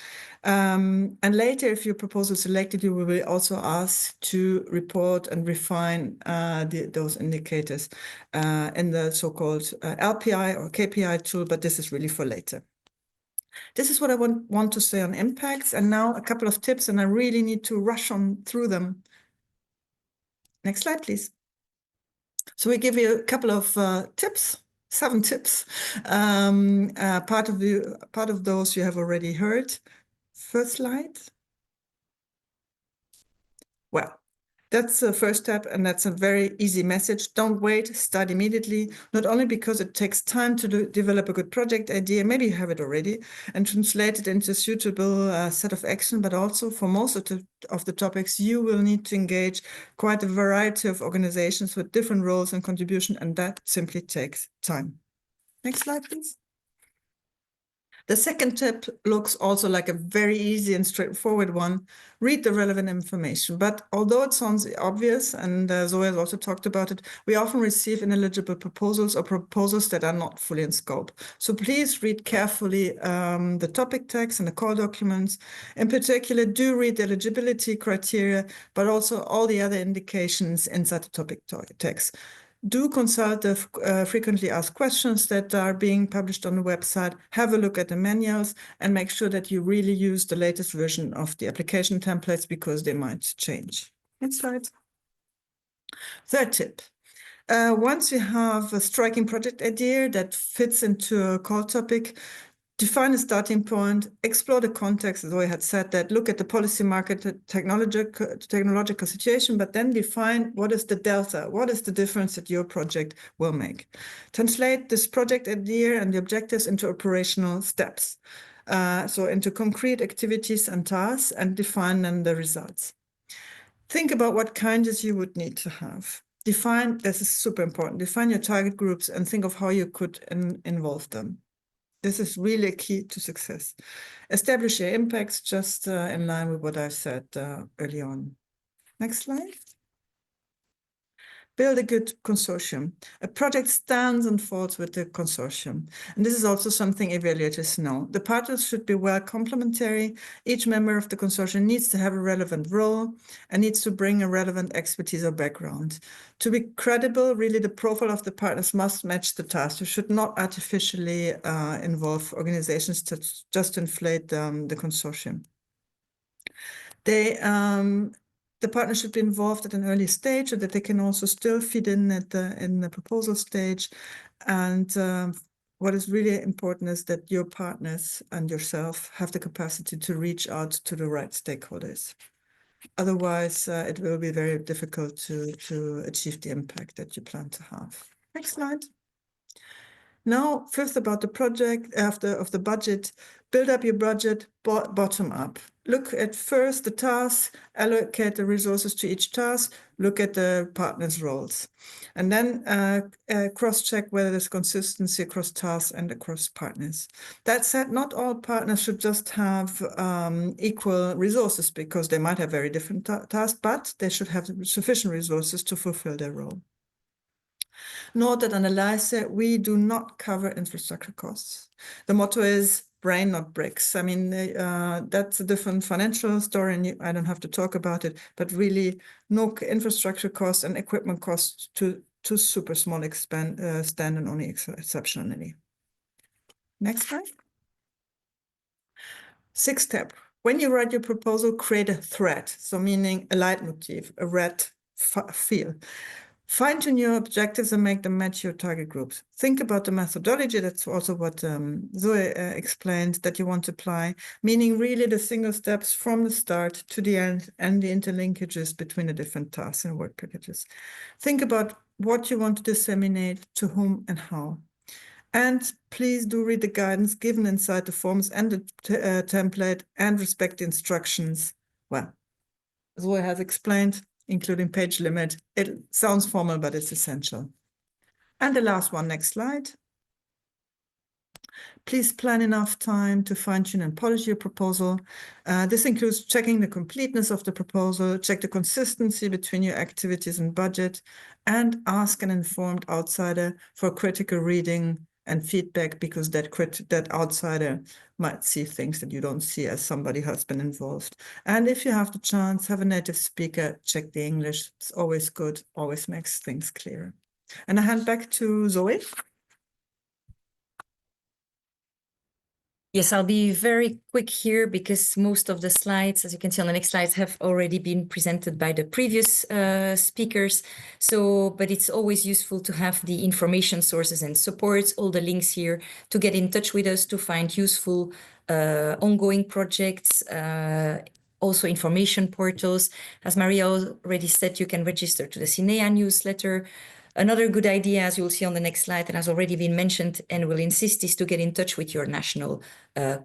And later, if your proposal is selected, you will be also asked to report and refine those indicators in the so-called LPI or KPI tool, but this is really for later. This is what I want to say on impacts. And now a couple of tips, and I really need to rush on through them. Next slide, please. So we give you a couple of tips, 7 tips. Part of those you have already heard. First slide. Well, that's the first step, and that's a very easy message. Don't wait, start immediately, not only because it takes time to develop a good project idea, maybe you have it already, and translate it into a suitable set of action, but also for most of the topics, you will need to engage quite a variety of organizations with different roles and contribution, and that simply takes time. Next slide, please. The second tip looks also like a very easy and straightforward one. Read the relevant information. But although it sounds obvious, and Zoe has also talked about it, we often receive ineligible proposals or proposals that are not fully in scope. So please read carefully the topic text and the core documents. In particular, do read the eligibility criteria, but also all the other indications inside the topic text. Do consult the frequently asked questions that are being published on the website. Have a look at the manuals and make sure that you really use the latest version of the application templates because they might change. Next slide. Third tip. Once you have a striking project idea that fits into a core topic, define a starting point, explore the context, as I had said, that look at the policy market, technological situation, but then define what is the delta, what is the difference that your project will make. Translate this project idea and the objectives into operational steps, so into concrete activities and tasks, and define then the results. Think about what kinds you would need to have. Define, this is super important, define your target groups and think of how you could involve them. This is really a key to success. Establish your impacts just in line with what I've said early on. Next slide. Build a good consortium. A project stands and falls with the consortium. And this is also something evaluators know. The partners should be well complementary. Each member of the consortium needs to have a relevant role and needs to bring a relevant expertise or background. To be credible, really the profile of the partners must match the task. You should not artificially involve organizations to just inflate the consortium. The partner should be involved at an early stage so that they can also still feed in at the proposal stage. And what is really important is that your partners and yourself have the capacity to reach out to the right stakeholders. Otherwise, it will be very difficult to achieve the impact that you plan to have. Next slide. Now, first about the project, of the budget, build up your budget bottom up. Look at first the tasks, allocate the resources to each task, look at the partners' roles. And then cross-check whether there's consistency across tasks and across partners. That said, not all partners should just have equal resources because they might have very different tasks, but they should have sufficient resources to fulfill their role. Note that on ELISA, we do not cover infrastructure costs. The motto is brain, not bricks. I mean, that's a different financial story, and I don't have to talk about it, but really no infrastructure costs and equipment costs to super small extent and only exceptionally. Next slide. Sixth step. When you write your proposal, create a thread, so meaning a leitmotif, a red feel. Fine-tune your objectives and make them match your target groups. Think about the methodology. That's also what Zoe explained that you want to apply, meaning really the single steps from the start to the end and the interlinkages between the different tasks and work packages. Think about what you want to disseminate, to whom and how. And please do read the guidance given inside the forms and the template and respect the instructions. Well, Zoe has explained, including page limit. It sounds formal, but it's essential. And the last one, next slide. Please plan enough time to fine-tune and polish your proposal. This includes checking the completeness of the proposal, check the consistency between your activities and budget, and ask an informed outsider for critical reading and feedback, because that outsider might see things that you don't see as somebody who has been involved. And if you have the chance, have a native speaker, check the English. It's always good, always makes things clearer. And I hand back to Zoe. Yes, I'll be very quick here because most of the slides, as you can see on the next slides, have already been presented by the previous speakers. But it's always useful to have the information sources and supports, all the links here, to get in touch with us, to find useful ongoing projects, also information portals. As Maria already said, you can register to the CINEA newsletter. Another good idea, as you'll see on the next slide, and has already been mentioned and will insist, is to get in touch with your national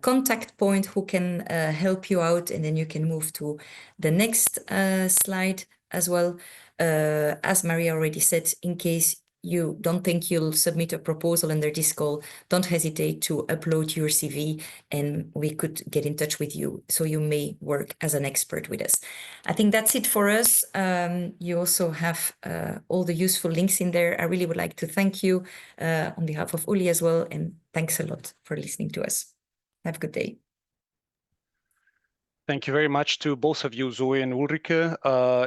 contact point who can help you out, and then you can move to the next slide as well. As Maria already said, in case you don't think you'll submit a proposal under this call, don't hesitate to upload your CV and we could get in touch with you, so you may work as an expert with us. I think that's it for us. You also have all the useful links in there. I really would like to thank you on behalf of Uli as well, and thanks a lot for listening to us. Have a good day. Thank you very much to both of you, Zoe and Ulrike.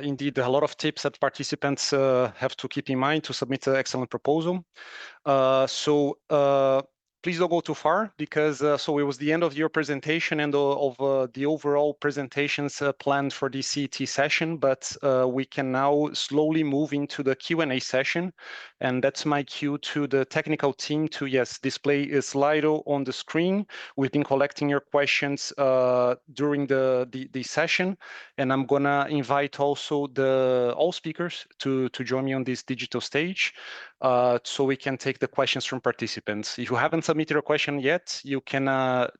Indeed, a lot of tips that participants have to keep in mind to submit an excellent proposal. Please don't go too far, because so it was the end of your presentation and of the overall presentations planned for this CET session, but we can now slowly move into the Q&A session. And that's my cue to the technical team to, yes, display a Slido on the screen. We've been collecting your questions during the session, and I'm gonna invite also all speakers to join me on this digital stage, so we can take the questions from participants. If you haven't submitted a question yet, you can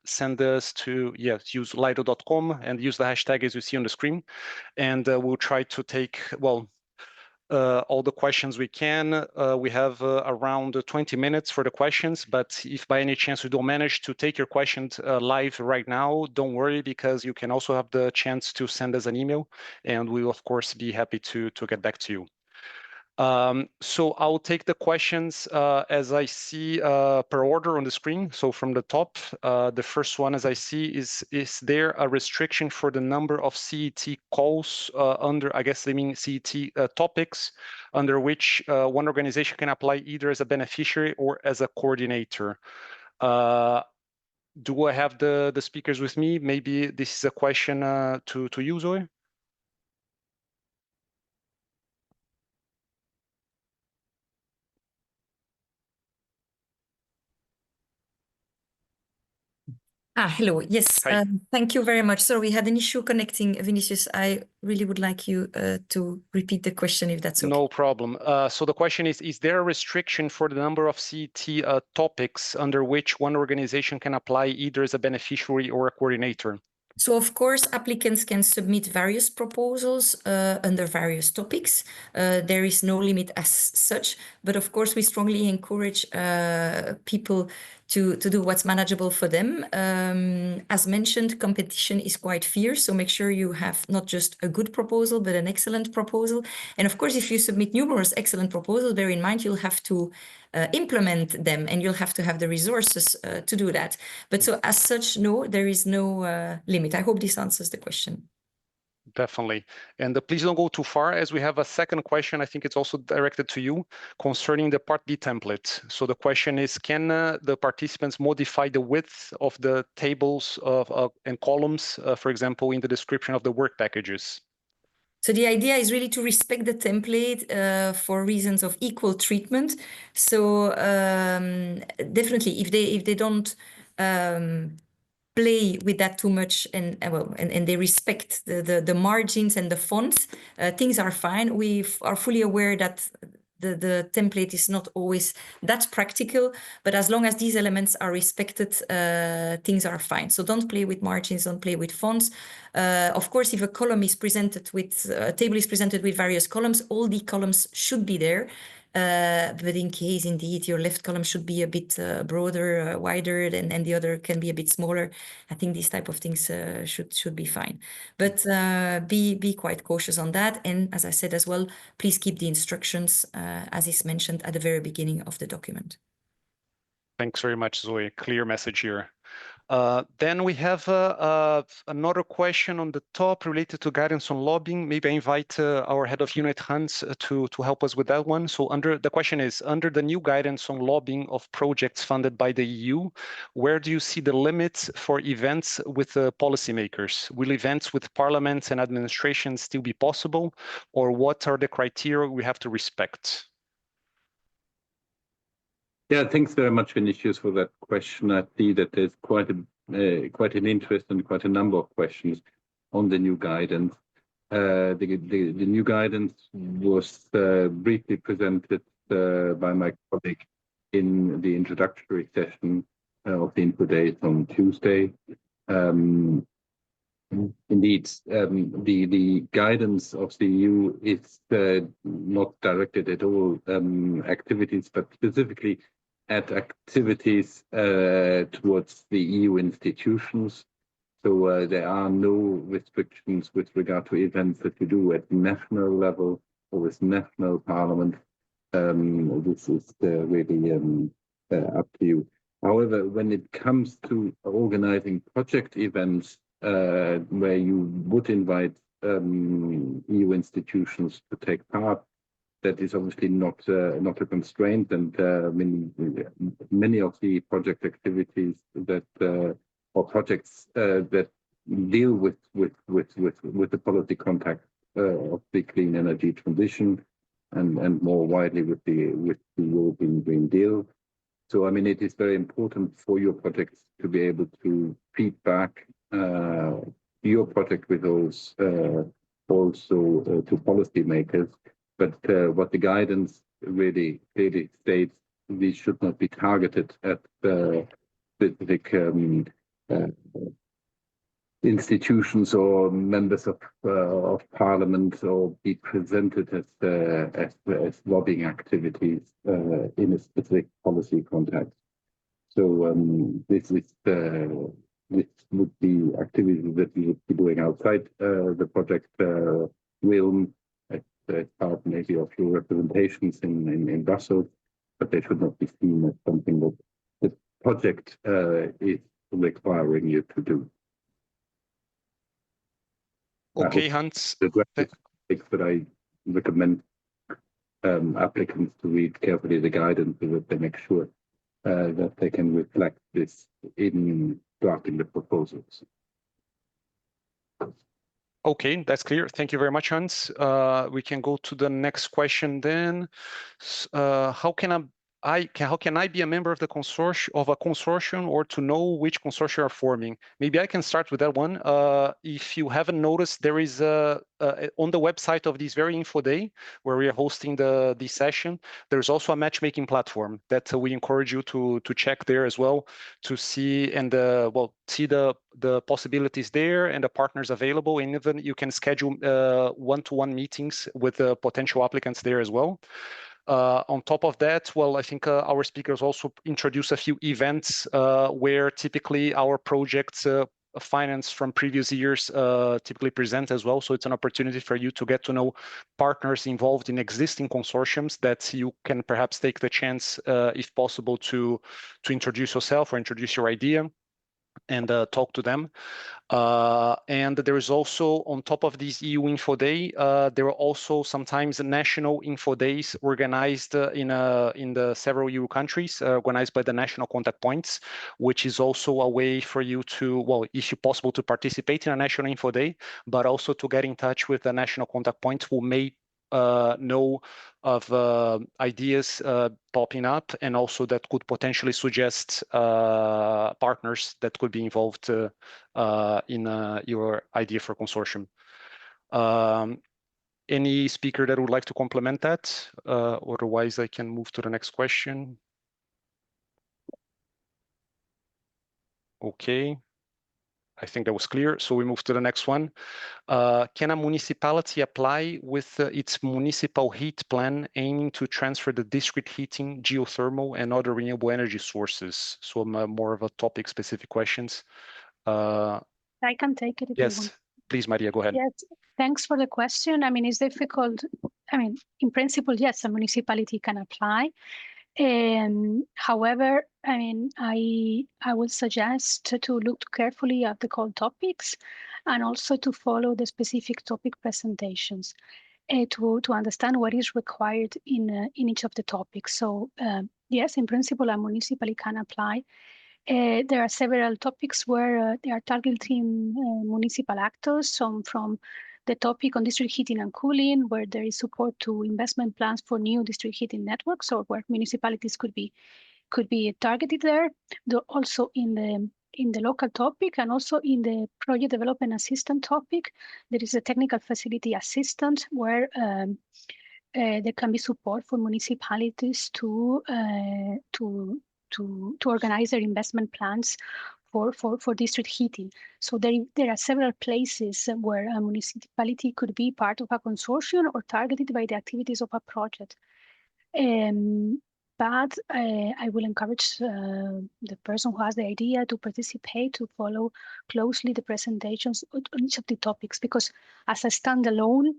send us to, use lido.com and use the hashtag as you see on the screen, and we'll try to take, well, all the questions we can. We have around 20 minutes for the questions, but if by any chance we don't manage to take your questions live right now, don't worry, because you can also have the chance to send us an email, and we will of course be happy to get back to you. So I'll take the questions as I see per order on the screen. So from the top, the first one as I see is there a restriction for the number of CET calls under, I guess they mean CET topics, under which one organization can apply either as a beneficiary or as a coordinator? Do I have the speakers with me? Maybe this is a question to you, Zoe? Hello. Yes, thank you very much. So we had an issue connecting, Vinicius. I really would like you to repeat the question, if that's okay. No problem. So the question is there a restriction for the number of CET topics under which one organization can apply either as a beneficiary or a coordinator? So of course, applicants can submit various proposals under various topics. There is no limit as such, but of course we strongly encourage people to do what's manageable for them. As mentioned, competition is quite fierce, so make sure you have not just a good proposal, but an excellent proposal. And of course, if you submit numerous excellent proposals, bear in mind you'll have to implement them, and you'll have to have the resources to do that. But so as such, no, there is no limit. I hope this answers the question. Definitely. And please don't go too far, as we have a second question. I think it's also directed to you concerning the Part D template. So the question is, can the participants modify the width of the tables and columns, for example, in the description of the work packages? So the idea is really to respect the template for reasons of equal treatment. So definitely, if they don't play with that too much and they respect the margins and the fonts, things are fine. We are fully aware that the template is not always that practical, but as long as these elements are respected, things are fine. So don't play with margins, don't play with fonts. Of course, if a column is presented with, a table is presented with various columns, all the columns should be there. But in case indeed your left column should be a bit broader, wider, and the other can be a bit smaller, I think these type of things should be fine. But be quite cautious on that. And as I said as well, please keep the instructions as is mentioned at the very beginning of the document. Thanks very much, Zoe. Clear message here. Then we have another question on the top related to guidance on lobbying. Maybe I invite our head of unit, Hans, to help us with that one. So the question is, under the new guidance on lobbying of projects funded by the EU, where do you see the limits for events with policymakers? Will events with parliaments and administrations still be possible? Or what are the criteria we have to respect? Yeah, thanks very much, Vinicius, for that question. I see that there's quite an interest and quite a number of questions on the new guidance. The new guidance was briefly presented by my colleague in the introductory session of the Info Days on Tuesday. Indeed, the guidance of the EU is not directed at all activities, but specifically at activities towards the EU institutions. So there are no restrictions with regard to events that you do at national level or with national parliament. This is really up to you. However, when it comes to organizing project events where you would invite EU institutions to take part, that is obviously not a constraint, and many of the project activities that or projects that deal with the policy context of the clean energy transition and more widely with the European Green Deal. So I mean, it is very important for your projects to be able to feed back your project results also to policymakers. But what the guidance really clearly states, these should not be targeted at specific institutions or members of parliament, or be presented as lobbying activities in a specific policy context. So this would be activities that we would be doing outside the project realm, as part maybe of your representations in Brussels, but they should not be seen as something that the project is requiring you to do. Okay, Hans. But I recommend applicants to read carefully the guidance so that they make sure that they can reflect this in drafting the proposals. Okay, that's clear. Thank you very much, Hans. We can go to the next question then. How can I be a member of the consortium or to know which consortia are forming? Maybe I can start with that one. If you haven't noticed, there is on the website of this very Info Day, where we are hosting this session, there's also a matchmaking platform that we encourage you to check there as well, to see and see the possibilities there and the partners available, and even you can schedule one-to-one meetings with potential applicants there as well. On top of that, well, I think our speakers also introduce a few events where typically our projects finance from previous years typically present as well. So it's an opportunity for you to get to know partners involved in existing consortiums that you can perhaps take the chance, if possible, to introduce yourself or introduce your idea. and talk to them. And there is also, on top of these EU Info Day, there are also sometimes national Info Days organized in the several EU countries, organized by the national contact points, which is also a way for you to, well, if possible, to participate in a national Info Day, but also to get in touch with the national contact points who may know of ideas popping up, and also that could potentially suggest partners that could be involved in your idea for consortium. Any speaker that would like to complement that? Otherwise, I can move to the next question. Okay. I think that was clear. So we move to the next one. Can a municipality apply with its municipal heat plan aiming to transfer the district heating, geothermal, and other renewable energy sources? So more of a topic-specific questions. I can take it if you want. Yes, please, Maria, go ahead. Yes, thanks for the question. I mean, it's difficult. I mean, in principle, yes, a municipality can apply. However, I mean, I would suggest to look carefully at the call topics and also to follow the specific topic presentations to understand what is required in each of the topics. So yes, in principle, a municipality can apply. There are several topics where they are targeting municipal actors, some from the topic on district heating and cooling, where there is support to investment plans for new district heating networks, or where municipalities could be targeted there. Also in the local topic, and also in the project development assistant topic, there is a technical facility assistant where there can be support for municipalities to organize their investment plans for district heating. So there are several places where a municipality could be part of a consortium or targeted by the activities of a project. But I will encourage the person who has the idea to participate, to follow closely the presentations on each of the topics, because as a standalone,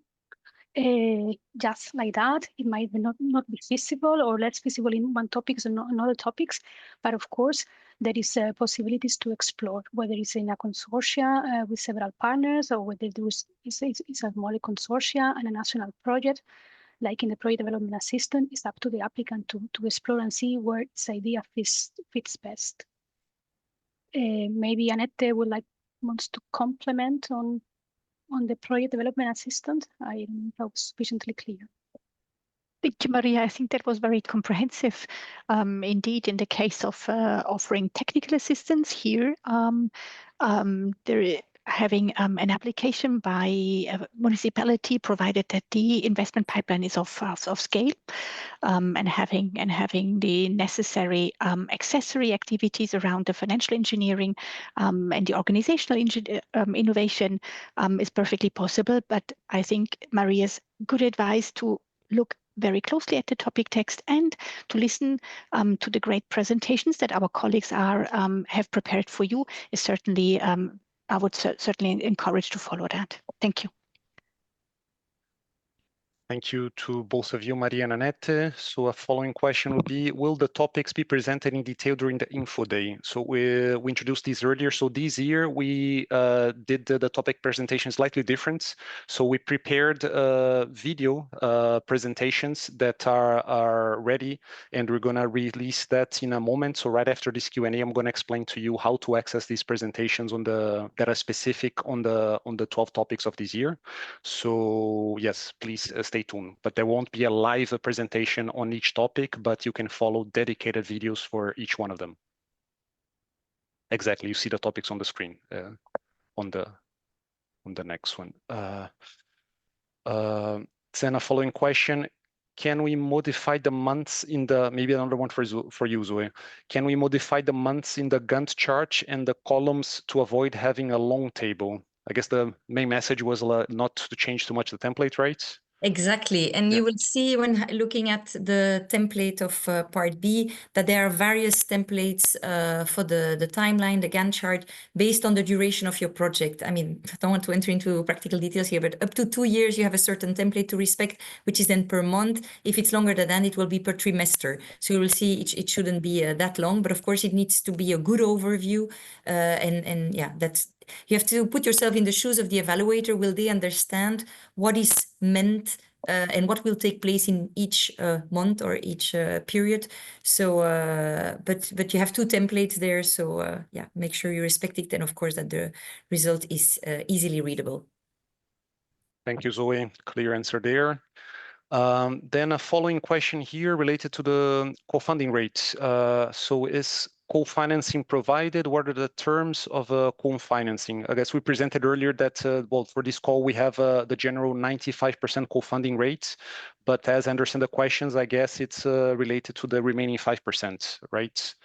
just like that, it might not be feasible, or less feasible in one topic than in other topics. But of course, there is possibilities to explore, whether it's in a consortia with several partners, or whether it's a smaller consortia and a national project. Like in the project development assistant, it's up to the applicant to explore and see where its idea fits best. Maybe Annette wants to complement on the project development assistant. I don't know if I was sufficiently clear. Thank you, Maria. I think that was very comprehensive. Indeed, in the case of offering technical assistance here, having an application by a municipality, provided that the investment pipeline is of scale, and having the necessary accessory activities around the financial engineering and the organizational innovation is perfectly possible. But I think Maria's good advice to look very closely at the topic text and to listen to the great presentations that our colleagues have prepared for you is certainly, I would certainly encourage to follow that. Thank you. Thank you to both of you, Maria and Annette. So a following question would be, will the topics be presented in detail during the Info Day? So we introduced these earlier. So this year we did the topic presentation slightly different. So we prepared video presentations that are ready, and we're going to release that in a moment. So right after this Q&A, I'm going to explain to you how to access these presentations that are specific on the 12 topics of this year. So yes, please stay tuned. But there won't be a live presentation on each topic, but you can follow dedicated videos for each one of them. Exactly, you see the topics on the screen on the next one. Then a following question: can we modify the months in the, maybe another one for you, Zoe. Can we modify the months in the Gantt chart and the columns to avoid having a long table? I guess the main message was not to change too much the template, right? Exactly. And you will see when looking at the template of part B that there are various templates for the timeline, the Gantt chart, based on the duration of your project. I mean, I don't want to enter into practical details here, but up to 2 years, you have a certain template to respect, which is then per month. If it's longer than that, it will be per trimester. So you will see it shouldn't be that long, but of course it needs to be a good overview. And yeah, you have to put yourself in the shoes of the evaluator. Will they understand what is meant and what will take place in each month or each period? So, but you have 2 templates there. So yeah, make sure you respect it, and of course that the result is easily readable. Thank you, Zoe. Clear answer there. Then a following question here related to the co-funding rate. So is co-financing provided? What are the terms of co-financing? I guess we presented earlier that, well, for this call, we have the general 95% co-funding rate, but as I understand the questions, I guess it's related to the remaining 5%, right?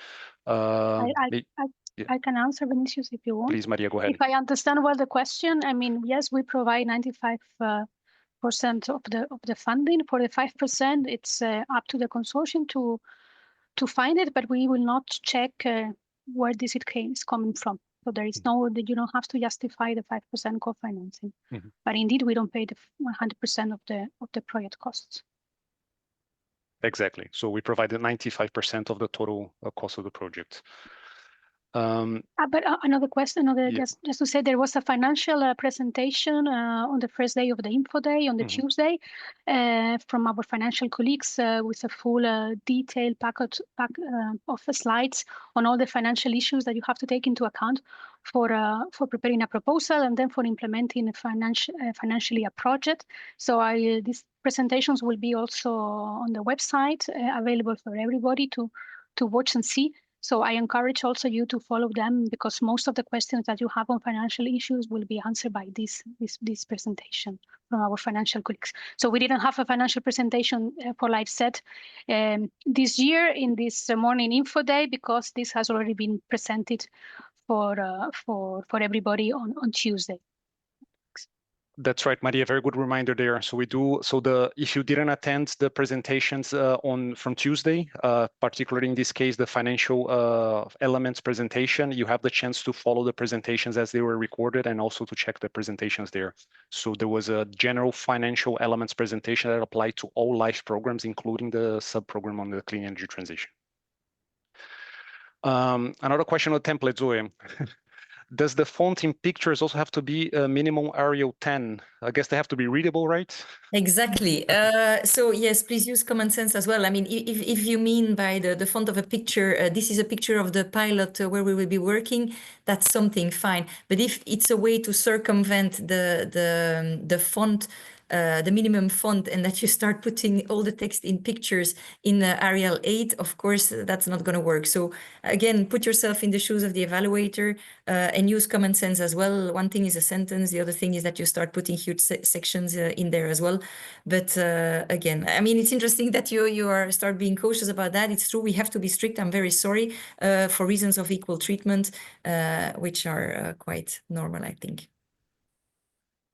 I can answer, Vinicius, if you want. Please, Maria, go ahead. If I understand well the question, I mean, yes, we provide 95% of the funding. For the 5%, it's up to the consortium to find it, but we will not check where this is coming from. So there is no, you don't have to justify the 5% co-financing. But indeed, we don't pay the 100% of the project costs. Exactly. So we provided 95% of the total cost of the project. But another question, just to say, there was a financial presentation on the first day of the Info Day, on the Tuesday, from our financial colleagues with a full detailed packet of slides on all the financial issues that you have to take into account for preparing a proposal and then for implementing financially a project. So these presentations will be also on the website, available for everybody to watch and see. So I encourage also you to follow them, because most of the questions that you have on financial issues will be answered by this presentation from our financial colleagues. So we didn't have a financial presentation for LiveSet this year in this morning Info Day, because this has already been presented for everybody on Tuesday. That's right, Maria. Very good reminder there. So we do. So if you didn't attend the presentations from Tuesday, particularly in this case the financial elements presentation, you have the chance to follow the presentations as they were recorded and also to check the presentations there. So there was a general financial elements presentation that applied to all LIFE programs, including the sub-program on the clean energy transition. Another question on template, Zoe. Does the font in pictures also have to be minimum Arial 10? I guess they have to be readable, right? Exactly. So yes, please use common sense as well. I mean, if you mean by the font of a picture, this is a picture of the pilot where we will be working, that's something fine. But if it's a way to circumvent the font, the minimum font, and that you start putting all the text in pictures in Arial 8, of course, that's not going to work. So again, put yourself in the shoes of the evaluator and use common sense as well. One thing is a sentence. The other thing is that you start putting huge sections in there as well. But again, I mean, it's interesting that you start being cautious about that. It's true, we have to be strict. I'm very sorry for reasons of equal treatment, which are quite normal, I think.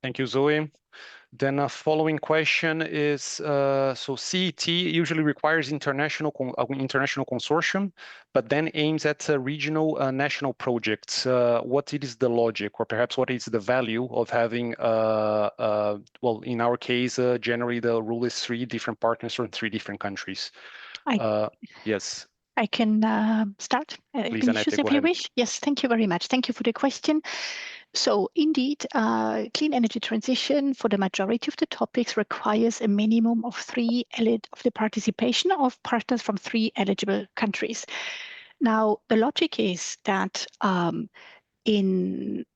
Thank you, Zoe. Then a following question is, so CET usually requires international consortium, but then aims at regional national projects. What is the logic, or perhaps what is the value of having, well, in our case, generally the rule is 3 different partners from 3 different countries. Yes. I can start, Please, Annette, if you wish. Yes, thank you very much. Thank you for the question. So indeed, clean energy transition for the majority of the topics requires a minimum of 3 of the participation of partners from 3 eligible countries. Now, the logic is that in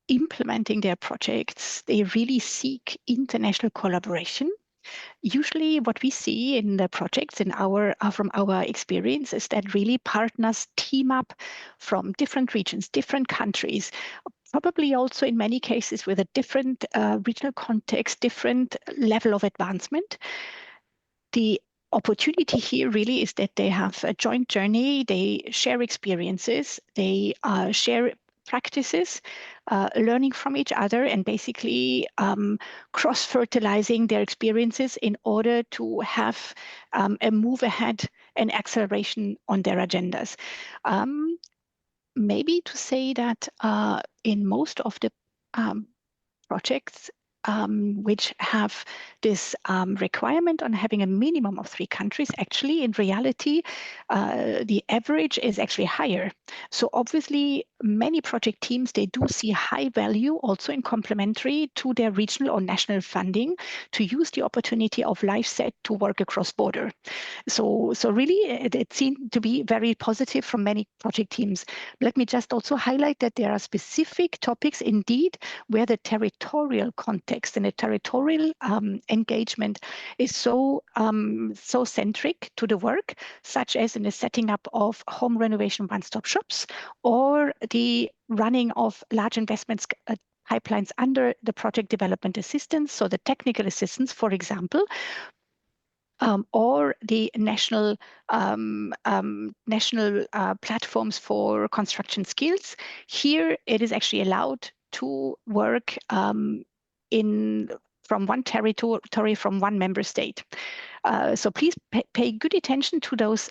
implementing their projects, they really seek international collaboration. Usually what we see in the projects from our experience is that really partners team up from different regions, different countries, probably also in many cases with a different regional context, different level of advancement. The opportunity here really is that they have a joint journey, they share experiences, they share practices, learning from each other, and basically cross-fertilizing their experiences in order to have a move ahead and acceleration on their agendas. Maybe to say that in most of the projects which have this requirement on having a minimum of 3 countries, actually, in reality, the average is actually higher. So obviously, many project teams, they do see high value also in complementary to their regional or national funding to use the opportunity of LifeSet to work across border. So really, it seemed to be very positive from many project teams. Let me just also highlight that there are specific topics indeed where the territorial context and the territorial engagement is so centric to the work, such as in the setting up of home renovation one-stop shops or the running of large investments pipelines under the project development assistance, so the technical assistance, for example, or the national platforms for construction skills. Here, it is actually allowed to work from one territory, from one member state. So please pay good attention to those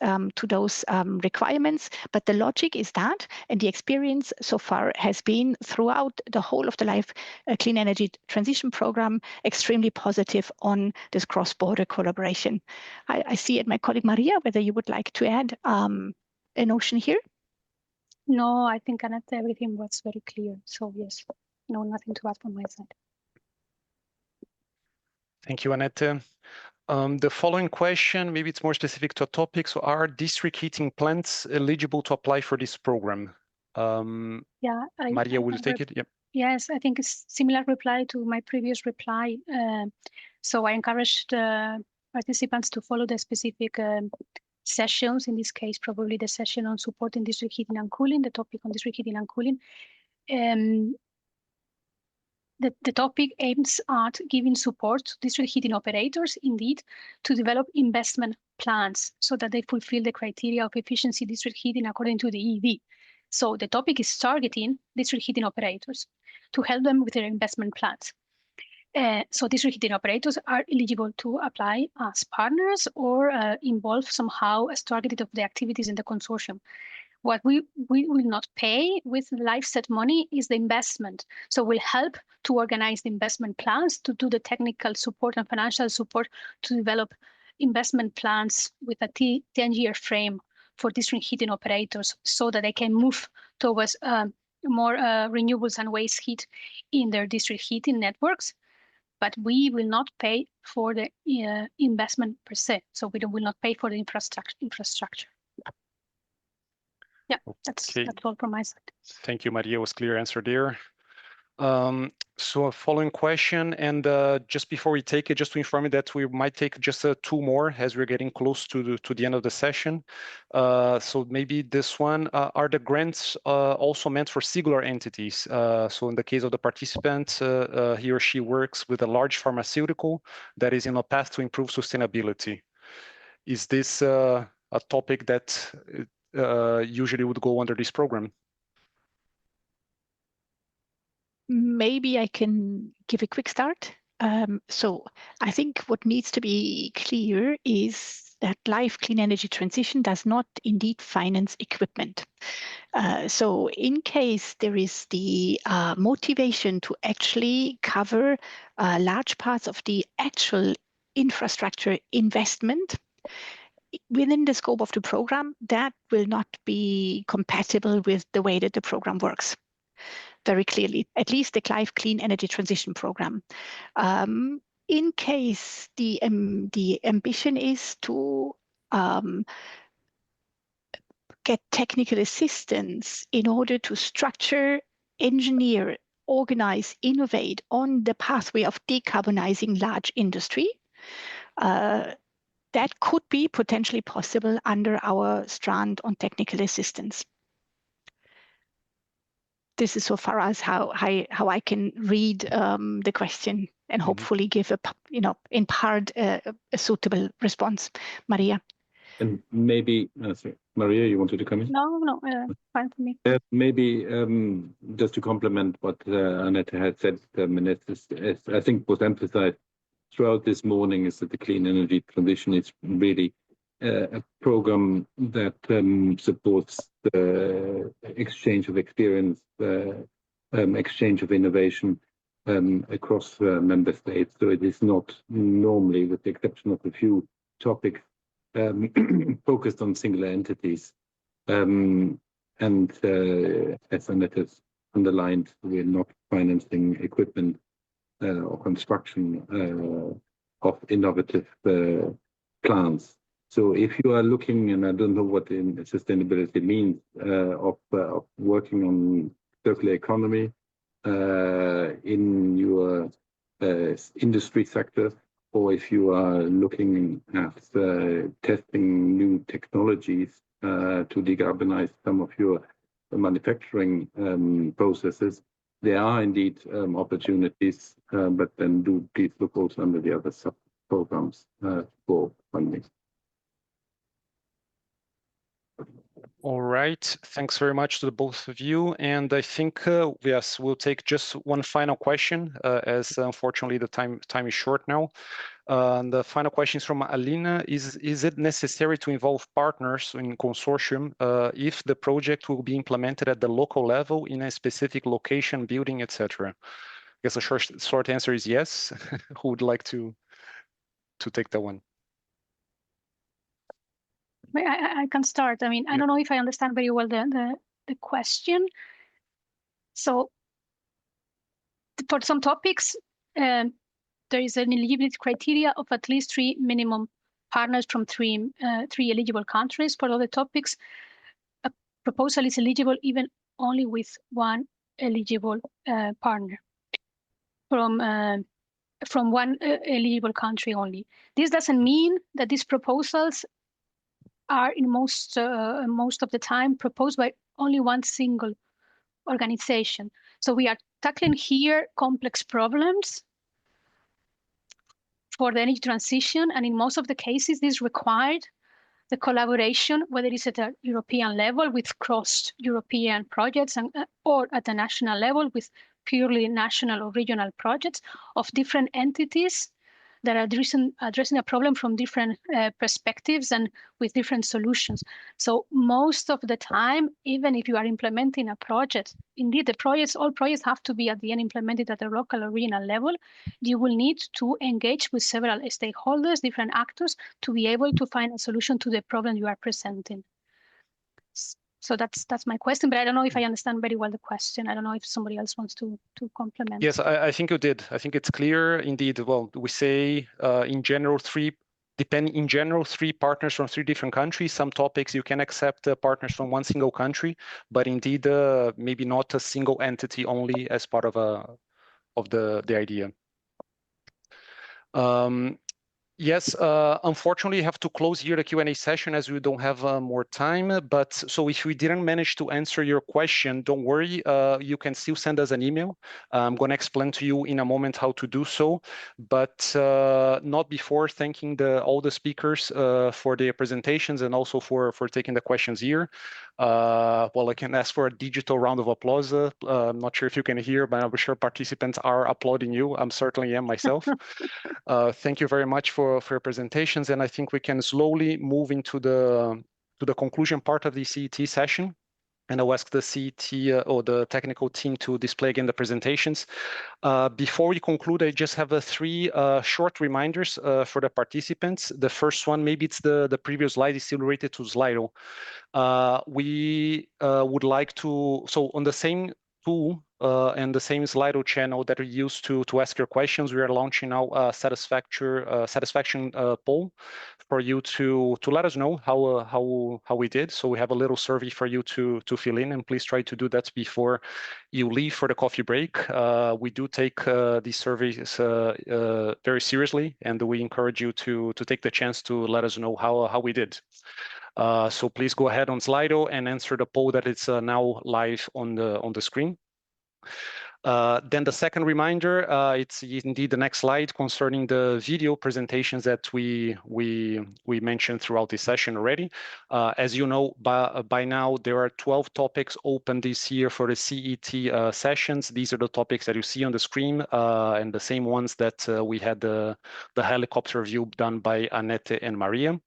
requirements. But the logic is that, and the experience so far has been throughout the whole of the Life Clean Energy Transition Program extremely positive on this cross-border collaboration. I see it, my colleague Maria, whether you would like to add a notion here. No, I think Annette, everything was very clear. So yes, no, nothing to add from my side. Thank you, Annette. The following question, maybe it's more specific to a topic. So are district heating plants eligible to apply for this program? Yeah, Maria, will you take it? Yep. Yes, I think it's similar reply to my previous reply. So I encourage the participants to follow the specific sessions, in this case, probably the session on supporting district heating and cooling, the topic on district heating and cooling. The topic aims at giving support to district heating operators, indeed, to develop investment plans so that they fulfill the criteria of efficiency district heating according to the EED. So the topic is targeting district heating operators to help them with their investment plans. So district heating operators are eligible to apply as partners or involved somehow as targeted of the activities in the consortium. What we will not pay with LifeSet money is the investment. So we'll help to organize the investment plans, to do the technical support and financial support to develop investment plans with a 10-year frame for district heating operators so that they can move towards more renewables and waste heat in their district heating networks. But we will not pay for the investment per se. So we will not pay for the infrastructure. Yeah, that's all from my side. Thank you, Maria. It was a clear answer there. So a following question, and just before we take it, just to inform you that we might take just 2 more as we're getting close to the end of the session. So maybe this one, are the grants also meant for singular entities? So in the case of the participant, he or she works with a large pharmaceutical that is in a path to improve sustainability. Is this a topic that usually would go under this program? Maybe I can give a quick start. So I think what needs to be clear is that Life Clean Energy Transition does not indeed finance equipment. So in case there is the motivation to actually cover large parts of the actual infrastructure investment within the scope of the program, that will not be compatible with the way that the program works. Very clearly, at least the Life Clean Energy Transition Program. In case the ambition is to get technical assistance in order to structure, engineer, organize, innovate on the pathway of decarbonizing large industry, that could be potentially possible under our strand on technical assistance. This is so far as how I can read the question and hopefully give in part a suitable response. Maria. And maybe Maria, you wanted to come in? No, fine for me. Maybe just to complement what Annette had said, and I think was emphasized throughout this morning, is that the clean energy transition is really a program that supports the exchange of experience, exchange of innovation across member states. So it is not normally, with the exception of a few topics, focused on single entities. And as Annette has underlined, we're not financing equipment or construction of innovative plants. So if you are looking, and I don't know what sustainability means, of working on circular economy in your industry sector, or if you are looking at testing new technologies to decarbonize some of your manufacturing processes, there are indeed opportunities, but then do please look also under the other sub-programs for funding. All right, thanks very much to the both of you. And I think, yes, we'll take just one final question, as unfortunately the time is short now. The final question is from Alina. Is it necessary to involve partners in consortium if the project will be implemented at the local level in a specific location, building, etc.? I guess the short answer is yes. Who would like to take that one? I can start. I mean, I don't know if I understand very well the question. So for some topics, there is an eligibility criteria of at least 3 minimum partners from three eligible countries. For other topics, a proposal is eligible even only with one eligible partner from one eligible country only. This doesn't mean that these proposals are in most of the time proposed by only one single organization. So we are tackling here complex problems for the energy transition, and in most of the cases, this required the collaboration, whether it's at a European level with cross-European projects, or at a national level with purely national or regional projects of different entities that are addressing a problem from different perspectives and with different solutions. So most of the time, even if you are implementing a project, indeed all projects have to be at the end implemented at the local or regional level. You will need to engage with several stakeholders, different actors, to be able to find a solution to the problem you are presenting. So that's my question, but I don't know if I understand very well the question. I don't know if somebody else wants to complement. Yes, I think you did. I think it's clear indeed. Well, we say in general three partners from 3 different countries. Some topics you can accept partners from one single country, but indeed maybe not a single entity only as part of the idea. Yes, unfortunately, I have to close here the Q&A session as we don't have more time. But so if we didn't manage to answer your question, don't worry. You can still send us an email. I'm going to explain to you in a moment how to do so, but not before thanking all the speakers for their presentations and also for taking the questions here. Well, I can ask for a digital round of applause. I'm not sure if you can hear, but I'm sure participants are applauding you. I certainly am myself. Thank you very much for your presentations, and I think we can slowly move into the conclusion part of the CET session. And I'll ask the CET or the technical team to display again the presentations. Before we conclude, I just have 3 short reminders for the participants. The first one, maybe it's the previous slide is still related to Slido. We would like to, so on the same tool and the same Slido channel that we use to ask your questions, we are launching now a satisfaction poll for you to let us know how we did. So we have a little survey for you to fill in, and please try to do that before you leave for the coffee break. We do take these surveys very seriously, and we encourage you to take the chance to let us know how we did. So please go ahead on Slido and answer the poll that is now live on the screen. Then the second reminder, it's indeed the next slide concerning the video presentations that we mentioned throughout this session already. As you know, by now, there are 12 topics open this year for the CET sessions. These are the topics that you see on the screen and the same ones that we had the helicopter view done by Annette and Maria.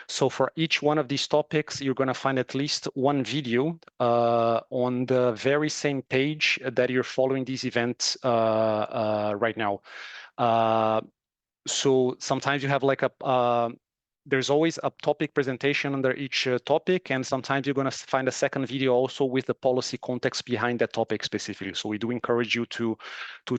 So for each one of these topics, you're going to find at least one video on the very same page that you're following these events right now. So sometimes you have like there's always a topic presentation under each topic, and sometimes you're going to find a second video also with the policy context behind that topic specifically. So we do encourage you to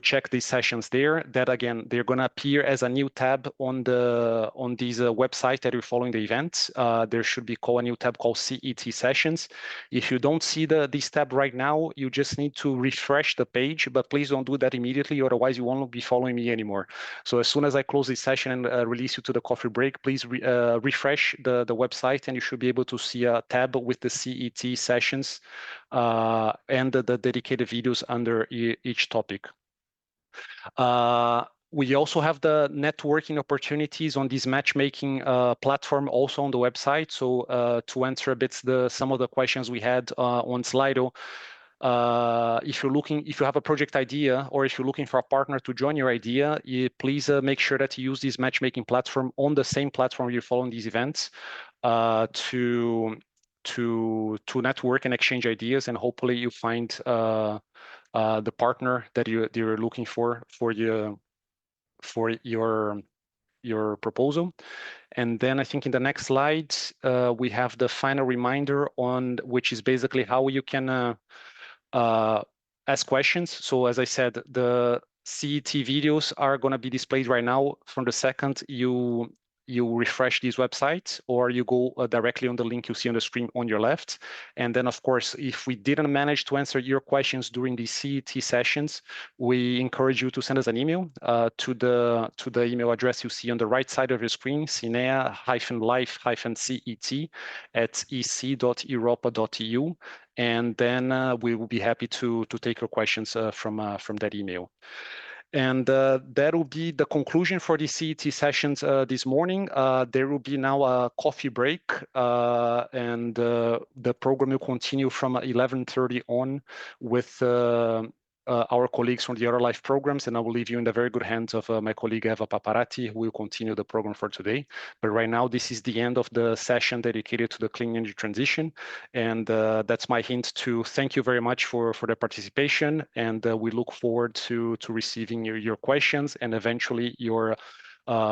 check these sessions there. That again, they're going to appear as a new tab on these website that you're following the event. There should be a new tab called CET sessions. If you don't see this tab right now, you just need to refresh the page, but please don't do that immediately, otherwise you won't be following me anymore. So as soon as I close this session and release you to the coffee break, please refresh the website, and you should be able to see a tab with the CET sessions and the dedicated videos under each topic. We also have the networking opportunities on this matchmaking platform also on the website. So to answer a bit some of the questions we had on Slido, if you have a project idea, or if you're looking for a partner to join your idea, please make sure that you use this matchmaking platform on the same platform you're following these events to network and exchange ideas, and hopefully you find the partner that you're looking for your proposal. And then I think in the next slide we have the final reminder on which is basically how you can ask questions. So as I said, the CET videos are going to be displayed right now from the second you refresh these websites, or you go directly on the link you see on the screen on your left. And then, of course, if we didn't manage to answer your questions during the CET sessions, we encourage you to send us an email to the email address you see on the right side of your screen, cinea-life-cet@ec.europa.eu. And then we will be happy to take your questions from that email. And that will be the conclusion for the CET sessions this morning. There will be now a coffee break, and the program will continue from 11:30 on with our colleagues from the other life programs, and I will leave you in the very good hands of my colleague Eva Paparati, who will continue the program for today. But right now, this is the end of the session dedicated to the clean energy transition, and that's my hint to thank you very much for the participation, and we look forward to receiving your questions and eventually your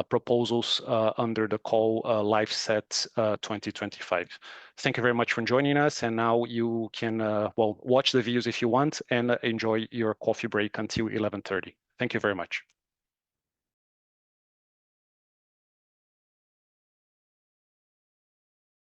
proposals under the call LifeSet 2025. Thank you very much for joining us, and now you can watch the videos if you want and enjoy your coffee break until 11:30. Thank you very much.